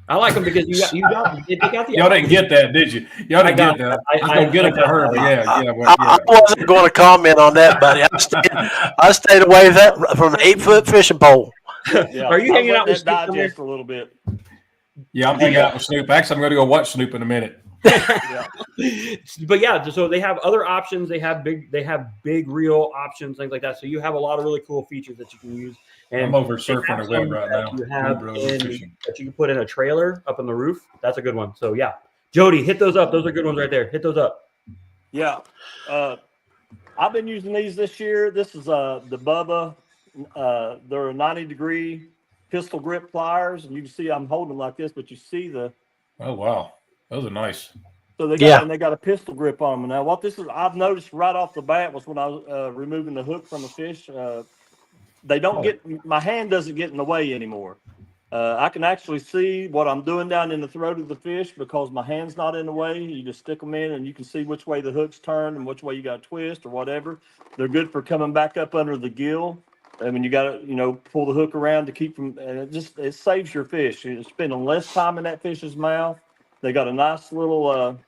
I like them because you got the. Y'all didn't get that, did you? Y'all didn't get that. I was going to get it for her, but I wasn't going to comment on that, buddy. I stayed away from an 8-foot fishing pole. Yeah. Are you hanging out with Snoop digest for a little bit? Yeah, I'm hanging out with Snoop. Actually, I'm going to go watch Snoop in a minute. Yeah. But yeah, so they have other options. They have big reel options, things like that. So you have a lot of really cool features that you can use. And I'm over surfing the web right now. You have that you can put in a trailer up on the roof. That's a good one. So yeah, Jody, hit those up. Those are good ones right there. Hit those up. Yeah, I've been using these this year. This is the Bubba. They're 90-degree pistol grip pliers, and you can see I'm holding them like this, but you see the. Oh wow, those are nice. So they got a pistol grip on them. Now, what this is, I've noticed right off the bat was when I was removing the hook from a fish. They don't my hand doesn't get in the way anymore. I can actually see what I'm doing down in the throat of the fish because my hand's not in the way. You just stick them in and you can see which way the hook's turned and which way you got to twist or whatever. They're good for coming back up under the gill. I mean, you got to, pull the hook around to keep them, and it saves your fish. You're spending less time in that fish's mouth. They got a nice little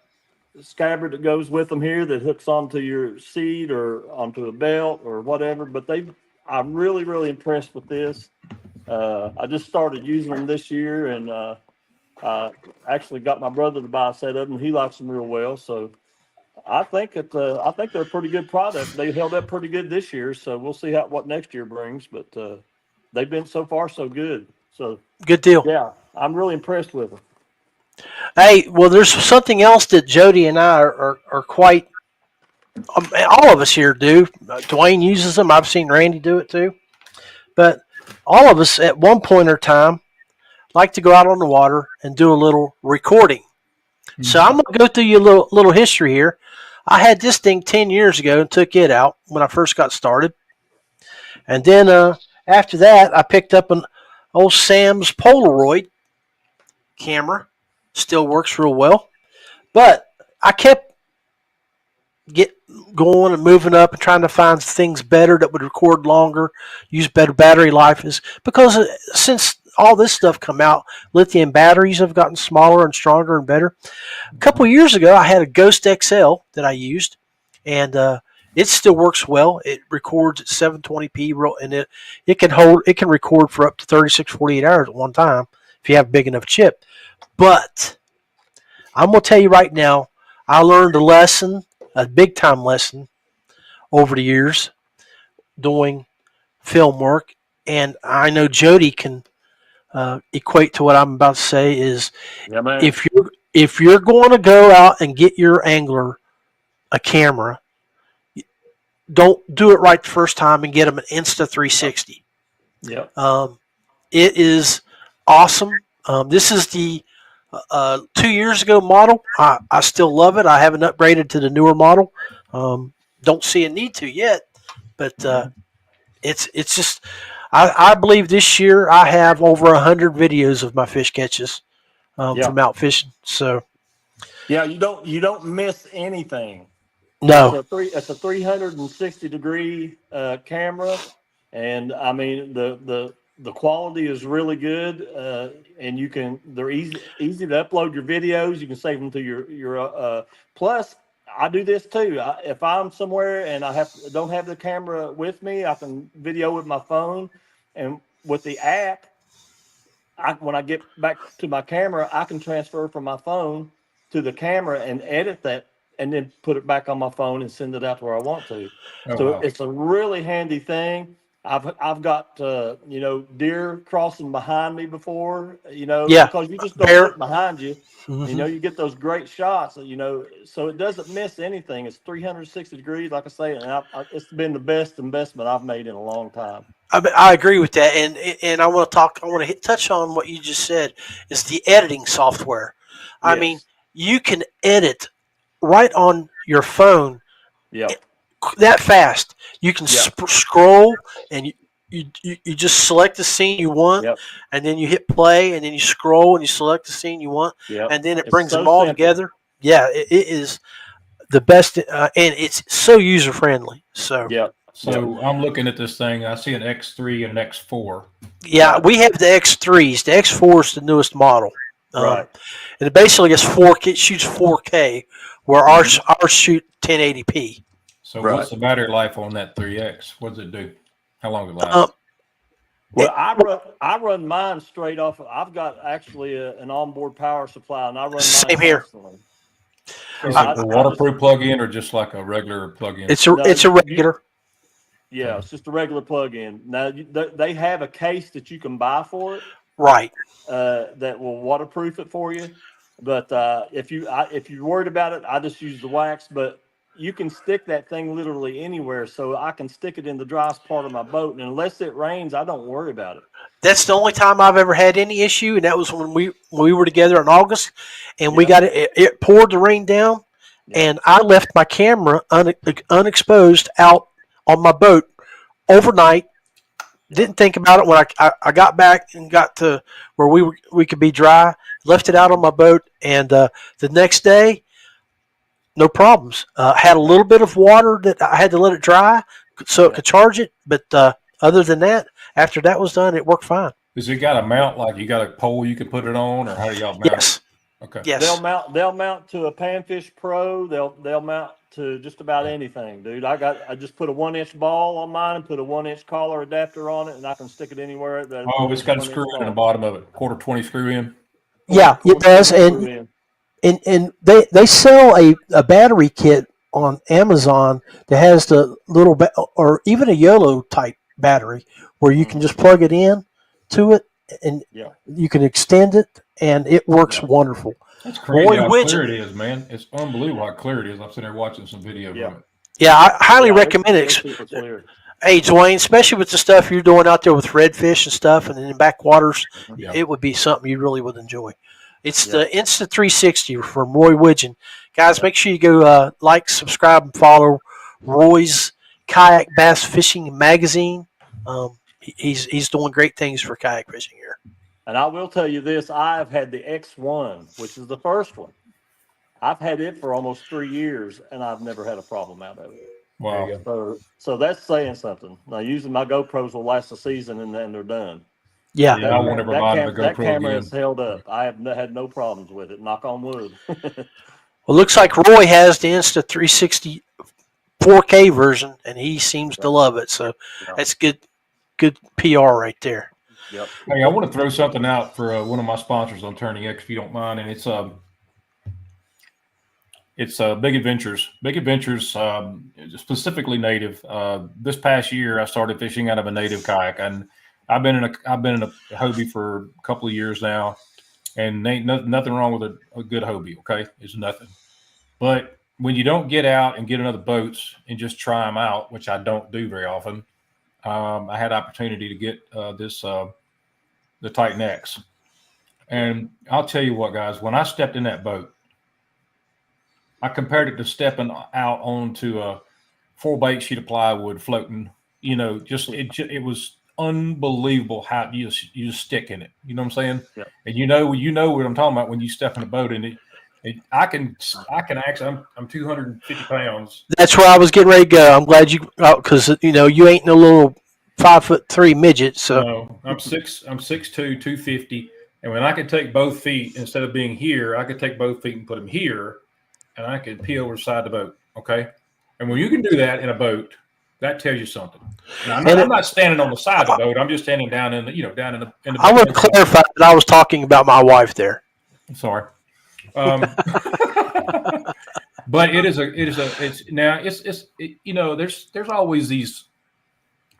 scabbard that goes with them here that hooks onto your seat or onto a belt or whatever. But I'm really, really impressed with this. I just started using them this year, and I actually got my brother to buy a set of them. He likes them real well, so I think they're a pretty good product. They held up pretty good this year, so we'll see what next year brings. But they've been so far so good. So good deal. Yeah, I'm really impressed with them. Hey, well, there's something else that Jody and I are quite. All of us here do. Dwayne uses them. I've seen Randy do it too. But all of us at one point or time like to go out on the water and do a little recording. Mm-hmm. So I'm going to go through you a little history here. I had this thing 10 years ago and took it out when I first got started. And then after that, I picked up an old Sam's Polaroid camera. Still works real well. But I kept get going and moving up and trying to find things better that would record longer, use better battery life, is because since all this stuff come out, lithium batteries have gotten smaller and stronger and better. A couple of years ago, I had a Ghost XL that I used, and it still works well. It records at 720p, and it can record for up to 36, 48 hours at one time if you have a big enough chip. But I'm gonna tell you right now, I learned a big time lesson over the years doing film work, and I know Jody can equate to what I'm about to say. Is Yeah, man. if you're going to go out and get your angler a camera, don't do it right the first time and get them an Insta360. Yep. It is awesome. This is the 2 years ago model. I still love it. I haven't upgraded to the newer model. Don't see a need to yet, but it's just. I believe this year I have over 100 videos of my fish catches from out fishing. So Yeah, you don't miss anything. no, It's a 360-degree camera, and I mean the quality is really good, and they're easy to upload your videos. You can save them to your plus. I do this too. If I'm somewhere and I don't have the camera with me, I can video with my phone, and with the app, when I get back to my camera, I can transfer from my phone to the camera and edit that, and then put it back on my phone and send it out to where I want to. Oh, So wow. it's a really handy thing. I've got deer crossing behind me before, Yeah. because you just don't Bear. look behind you. Mhm. You get those great shots, so it doesn't miss anything. It's 360 degrees, like I say, and it's been the best investment I've made in a long time. I agree with that, and I want to talk. I want to touch on what you just said. Is the editing software? I mean, Yes. you can edit right on your phone Yep. that fast. You can Yeah. scroll and you just select the scene you want, Yep. and then you hit play, and then you scroll and you select the scene you want, Yep. and then it It's brings so them all simple. together. Yeah, it is the best, and it's so user friendly. So Yep. So I'm looking at this thing. I see an X3 and an X4. yeah, Right. we have the X3s. The X4 is the newest model. Right. And it basically gets 4K, it shoots 4K, where ours shoot 1080p. So Right. what's the battery life on that 3X? What does it do? How long does it last? Um, Well, I run mine straight off. I've got actually an onboard power supply, and I run mine Same here. constantly. Is I it a just- waterproof plug-in or just like a regular plug-in? it's No, a regular. Yeah, it's just a regular plug-in. Now they have a case that you can buy for it Right. that will waterproof it for you. But if you're worried about it, I just use the wax. But you can stick that thing literally anywhere, so I can stick it in the driest part of my boat, and unless it rains, I don't worry about it. That's the only time I've ever had any issue, and that was when we were together in August, and we Yeah. got it poured the rain down, Yeah. and I left my camera unexposed out on my boat overnight. Didn't think about it when I got back and got to where we could be dry. Left it out on my boat, and the next day, no problems. Had a little bit of water that I had to let it dry so it could charge it, but other than that, after that was done, it worked fine. Does it got a mount, like you got a pole you can put it on, or how do y'all mount Yes. it? Okay. Yes. They'll mount to a Panfish Pro. They'll mount to just about anything, dude. I just put a 1-inch ball on mine and put a 1-inch collar adapter on it, and I can stick it anywhere. Oh, it's got a screw in the bottom of it. Quarter 20 screw in. Yeah, it does, and they sell a battery kit on Amazon that has the little or even a YOLO type battery where you can just plug it in to it and you can extend it, and it works wonderful. That's crazy Roy how Widgeon. clear it is, man. It's unbelievable how clear it is. I'm sitting there watching some video of it. Yeah, I highly recommend it's it. super clear. Hey, Dwayne, especially with the stuff you're doing out there with redfish and stuff, and in backwaters, it would be something you really would enjoy. It's the Insta360 from Roy Widgeon. Guys, make sure you go like, subscribe, and follow Roy's Kayak Bass Fishing Magazine. He's doing great things for kayak fishing here. And I will tell you this: I've had the X1, which is the first one, I've had it for almost 3 years, and I've never had a problem out of it. Wow. There you go. So that's saying something. Now, usually my GoPros will last a season, and then they're done. Yeah. Yeah, I won't ever buy the That GoPro camera again. has held up. I have had no problems with it. Knock on wood. Well, looks like Roy has the Insta 360 4K version, and he seems to love it. So that's good PR right there. Yep. Hey, I want to throw something out for one of my sponsors on Turning X, if you don't mind, and it's Big Adventures. Big Adventures, specifically native. This past year, I started fishing out of a native kayak, and I've been in a Hobie for a couple of years now, and ain't nothing wrong with a good Hobie. Okay, it's nothing. But when you don't get out and get another boats and just try them out, which I don't do very often, I had opportunity to get the Titan X, and I'll tell you what, guys, when I stepped in that boat, I compared it to stepping out onto a 4x8 sheet of plywood floating. You know, it was unbelievable how you just stick in it. You know what I'm saying? Yeah. And you know what I'm talking about when you step in a boat, and I can actually, I'm 250 pounds. That's where I was getting ready to go. I'm glad you, because you ain't no little 5'3" midget. So No, I'm 6'2", 250, and when I could take both feet instead of being here, I could take both feet and put them here, and I could pee over the side of the boat. Okay, and when you can do that in a boat, that tells you something. Now, I'm not standing on the side of the boat. I'm just standing down in the down in the. I want to clarify that I was talking about my wife there. I'm sorry. But there's always these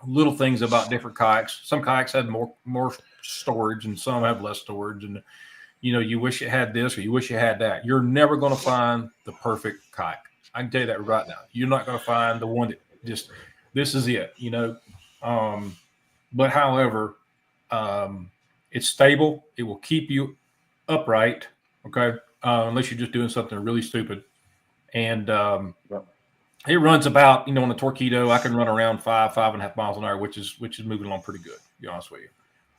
little things about different kayaks. Some kayaks have more storage, and some have less storage, and you wish it had this or you wish you had that. You're never going to find the perfect kayak. I can tell you that right now. You're not going to find the one that just this is it. But however, it's stable. It will keep you upright. Okay, unless you're just doing something really stupid, and it runs about on a Torpedo. I can run around 5.5 miles an hour, which is moving along pretty good. To be honest with you,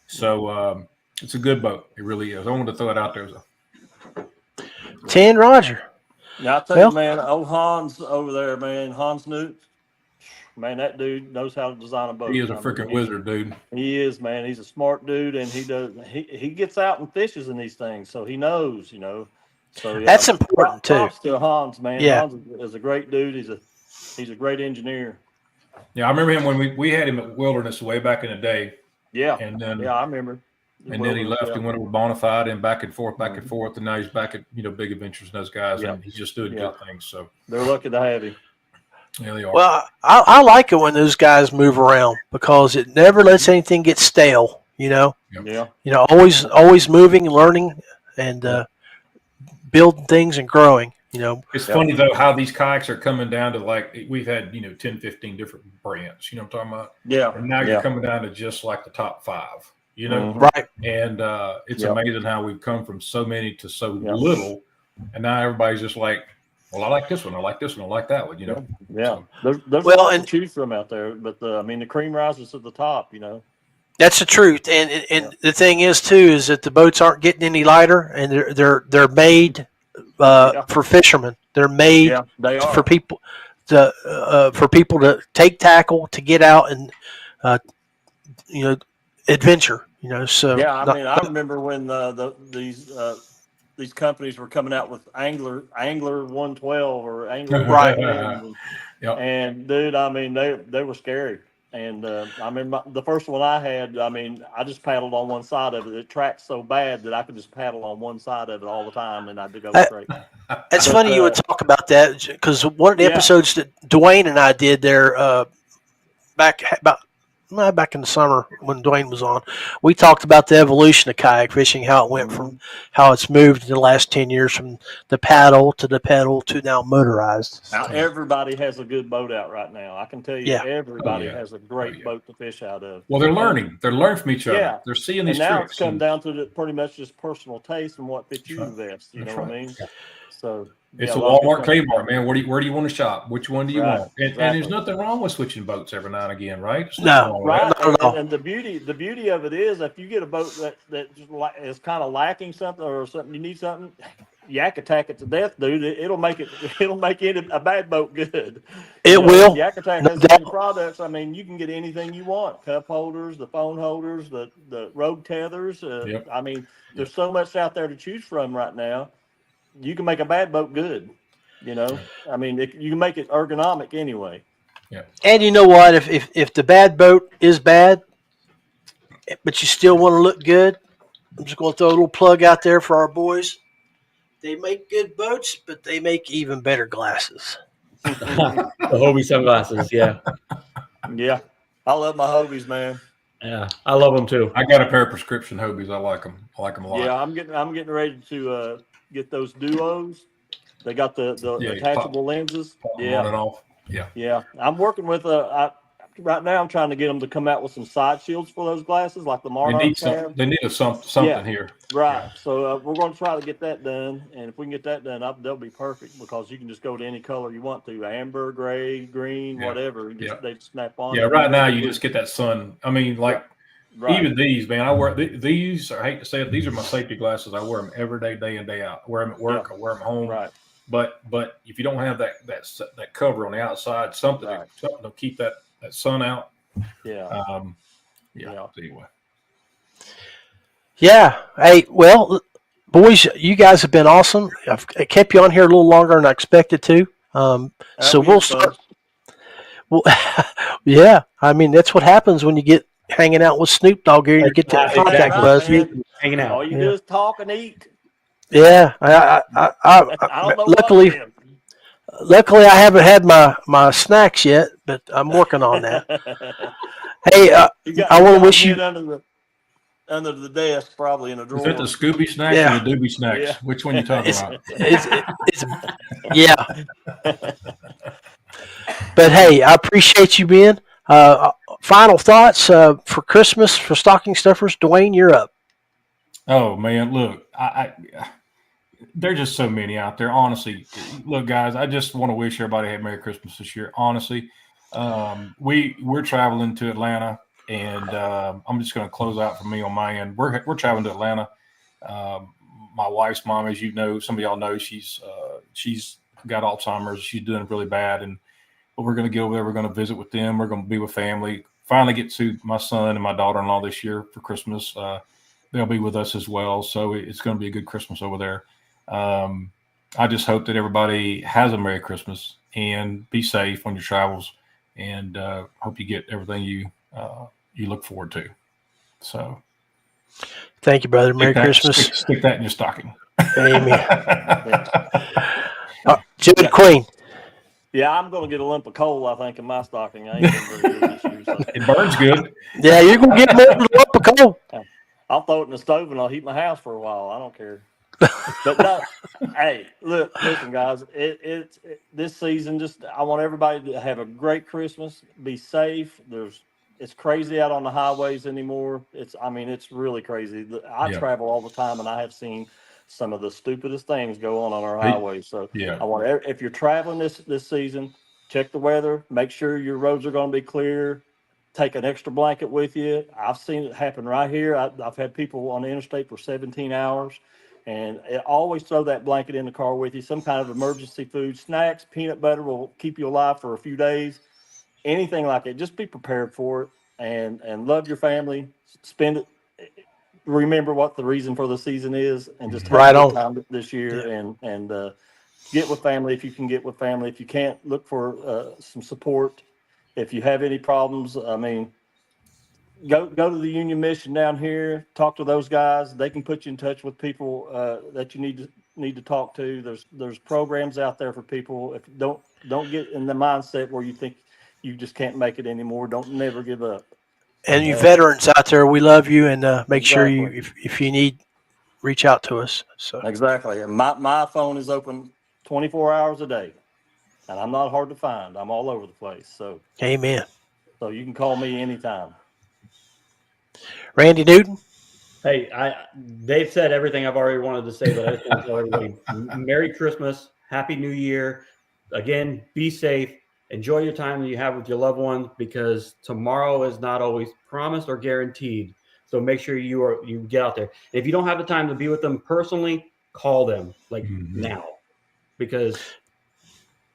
so it's a good boat. It really is. I wanted to throw it out there. 10 Roger. Now, I tell you, man, old Hans over there, man, Hans Newt, man, that dude knows how to design a boat. He is a freaking wizard, dude. He is, man. He's a smart dude, and he gets out and fishes in these things, so he knows, So yeah, that's important too. Props to Hans, man. Yeah. Hans is a great dude. He's a great engineer. Yeah, I remember him when we had him at Wilderness way back in the day. Yeah, and then I remember. And then he left and went over Bonafide and back and forth, and now he's back at Big Adventures and those guys, and he's just doing good things. So they're lucky to have him. Yeah, they are. Well, I like it when those guys move around because it never lets anything get stale. Yeah. Always moving, learning, and building things and growing. It's funny though how these kayaks are coming down to we've had 10, 15 different brands. You know what I'm talking about? Yeah. And now you're coming down to just like the top 5. Right. And it's amazing how we've come from so many to so little, and now everybody's just like, well, I like this one, I like this one, I like that one. Yeah. So, There's a lot to choose from out there, but the cream rises at the top. That's the truth, and the thing is too is that the boats aren't getting any lighter, and they're made for fishermen. They're made for people to take tackle, to get out and adventure. So I remember when these companies were coming out with Angler 112 or Angler right, and dude, they were scary. And I remember the first one I had. I just paddled on one side of it. It tracked so bad that I could just paddle on one side of it all the time, and I'd go straight. It's funny you would talk about that because one of the episodes that Dwayne and I did there back in the summer when Dwayne was on, we talked about the evolution of kayak fishing, how it went from how it's moved in the last 10 years from the paddle to now motorized. Now everybody has a good boat out right now. I can tell you, everybody has a great boat to fish out of. Well, they're learning. They're learning from each other. Yeah. They're seeing these and now tricks. It's come down to pretty much just personal taste and what fits you the best. You know what I mean? So it's a Walmart, Kmart, man. Where do you want to shop? Which one do you want? And there's nothing wrong with switching boats every now and again, right? No, right. And the beauty of it is, if you get a boat that just is kind of lacking something or something, you need something, yak attack it to death, dude. It'll make a bad boat good. It will. Yak attack No has so many doubt. products. I mean, you can get anything you want: cup holders, the phone holders, the road tethers. Yep. I mean, there's so much out there to choose from right now. You can make a bad boat good. I mean, you can make it ergonomic anyway. And you know what? If the bad boat is bad, but you still want to look good, I'm just going to throw a little plug out there for our boys. They make good boats, but they make even better glasses. The Hobie sunglasses, yeah. Yeah, I love my Hobies, man. Yeah, I love them too. I got a pair of prescription Hobies. I like them. I like them a lot. Yeah, I'm getting ready to get those duos. They got the attachable lenses. On and off. Yeah. I'm working with right now. I'm trying to get them to come out with some side shields for those glasses, like the Monarch. They need something here. Right. So we're going to try to get that done, and if we can get that done, they'll be perfect because you can just go to any color you want to: amber, gray, green, whatever. They snap on. Yeah. Right now, you just get that sun. I mean, like even these, man. I wear these. I hate to say it. These are my safety glasses. I wear them every day, day in, day out. I wear them at work. I wear them home. Right. But if you don't have that cover on the outside, something to keep that sun out. Yeah. Anyway. Yeah. Hey, well, boys, you guys have been awesome. I've kept you on here a little longer than I expected to. So we'll start. Well, yeah. I mean, that's what happens when you get hanging out with Snoop Dogg here. You get that contact buzz. Hanging out. All you do is talk and eat. Yeah. I don't know. Luckily, I haven't had my snacks yet, but I'm working on that. Hey, I want to wish you under the desk, probably in a drawer. Is that the Scooby snacks or the Doobie snacks? Yeah. Which one are you talking about? Yeah. But hey, I appreciate you being. Final thoughts for Christmas for stocking stuffers. Dwayne, you're up. Oh man, look, there's just so many out there. Honestly, look, guys, I just want to wish everybody a Merry Christmas this year. Honestly, we're traveling to Atlanta, and I'm just going to close out for me on my end. We're traveling to Atlanta. My wife's mom, as you know, some of y'all know, she's got Alzheimer's. She's doing really bad, but we're going to go over there. We're going to visit with them. We're going to be with family. Finally, get to my son and my daughter-in-law this year for Christmas. They'll be with us as well, so it's going to be a good Christmas over there. I just hope that everybody has a Merry Christmas and be safe on your travels, and hope you get everything you look forward to. So, thank you, brother. Merry Christmas. Stick that in your stocking. Amen. Jody Queen. Yeah, I'm going to get a lump of coal, I think, in my stocking. I ain't going to very good this year. It burns good. Yeah, you're going to get more than a lump of coal. I'll throw it in the stove and I'll heat my house for a while. I don't care. But no, hey, listen, guys. This season, I want everybody to have a great Christmas. Be safe. It's crazy out on the highways anymore. It's really crazy. I travel all the time, and I have seen some of the stupidest things go on our highways. So I want if you're traveling this season, check the weather. Make sure your roads are going to be clear. Take an extra blanket with you. I've seen it happen right here. I've had people on the interstate for 17 hours. And always throw that blanket in the car with you. Some kind of emergency food, snacks, peanut butter will keep you alive for a few days. Anything like it, just be prepared for it and love your family. Spend it. Remember what the reason for the season is, and just have a good time this year. And get with family if you can get with family. If you can't, look for some support. If you have any problems, Go to the Union Mission down here. Talk to those guys. They can put you in touch with people that you need to talk to. There's programs out there for people. If don't get in the mindset where you think you just can't make it anymore. Don't never give up. And you veterans out there, we love you, and make sure you if you need, reach out to us. So exactly. And my phone is open 24 hours a day, and I'm not hard to find. I'm all over the place. So amen. So you can call me anytime. Randy Newton. Hey, they've said everything I've already wanted to say, but I just want to tell everybody Merry Christmas, Happy New Year. Again, be safe. Enjoy your time that you have with your loved ones, because tomorrow is not always promised or guaranteed. So make sure you get out there. If you don't have the time to be with them personally, call them like now, because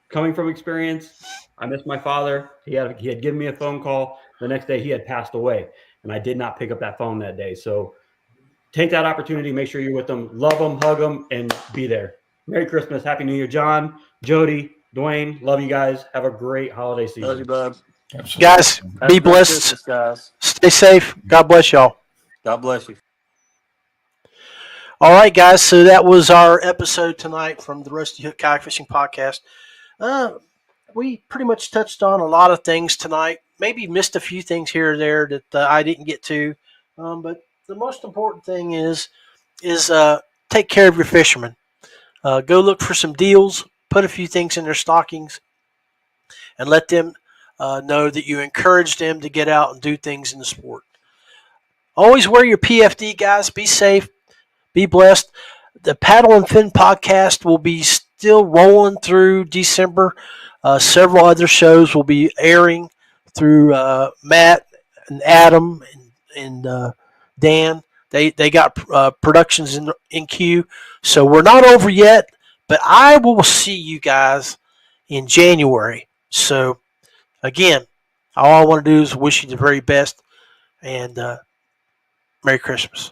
coming from experience, I miss my father. He had given me a phone call. The next day he had passed away, and I did not pick up that phone that day. So take that opportunity. Make sure you're with them. Love them, hug them, and be there. Merry Christmas. Happy New Year, John, Jody, Dwayne. Love you guys. Have a great holiday season. Love you, bud. Absolutely. Guys, Have be a great blessed. Christmas, guys. Stay safe. God bless y'all. God bless you. All right, guys. So that was our episode tonight from the Rusty Hook Kayak Fishing Podcast. We pretty much touched on a lot of things tonight. Maybe missed a few things here or there that I didn't get to. But the most important thing is take care of your fishermen. Go look for some deals. Put a few things in their stockings, and let them know that you encourage them to get out and do things in the sport. Always wear your PFD, guys. Be safe. Be blessed. The Paddle and Fin podcast will be still rolling through December. Several other shows will be airing through Matt and Adam and Dan. They got productions in queue. So we're not over yet, but I will see you guys in January. So again, all I want to do is wish you the very best and Merry Christmas.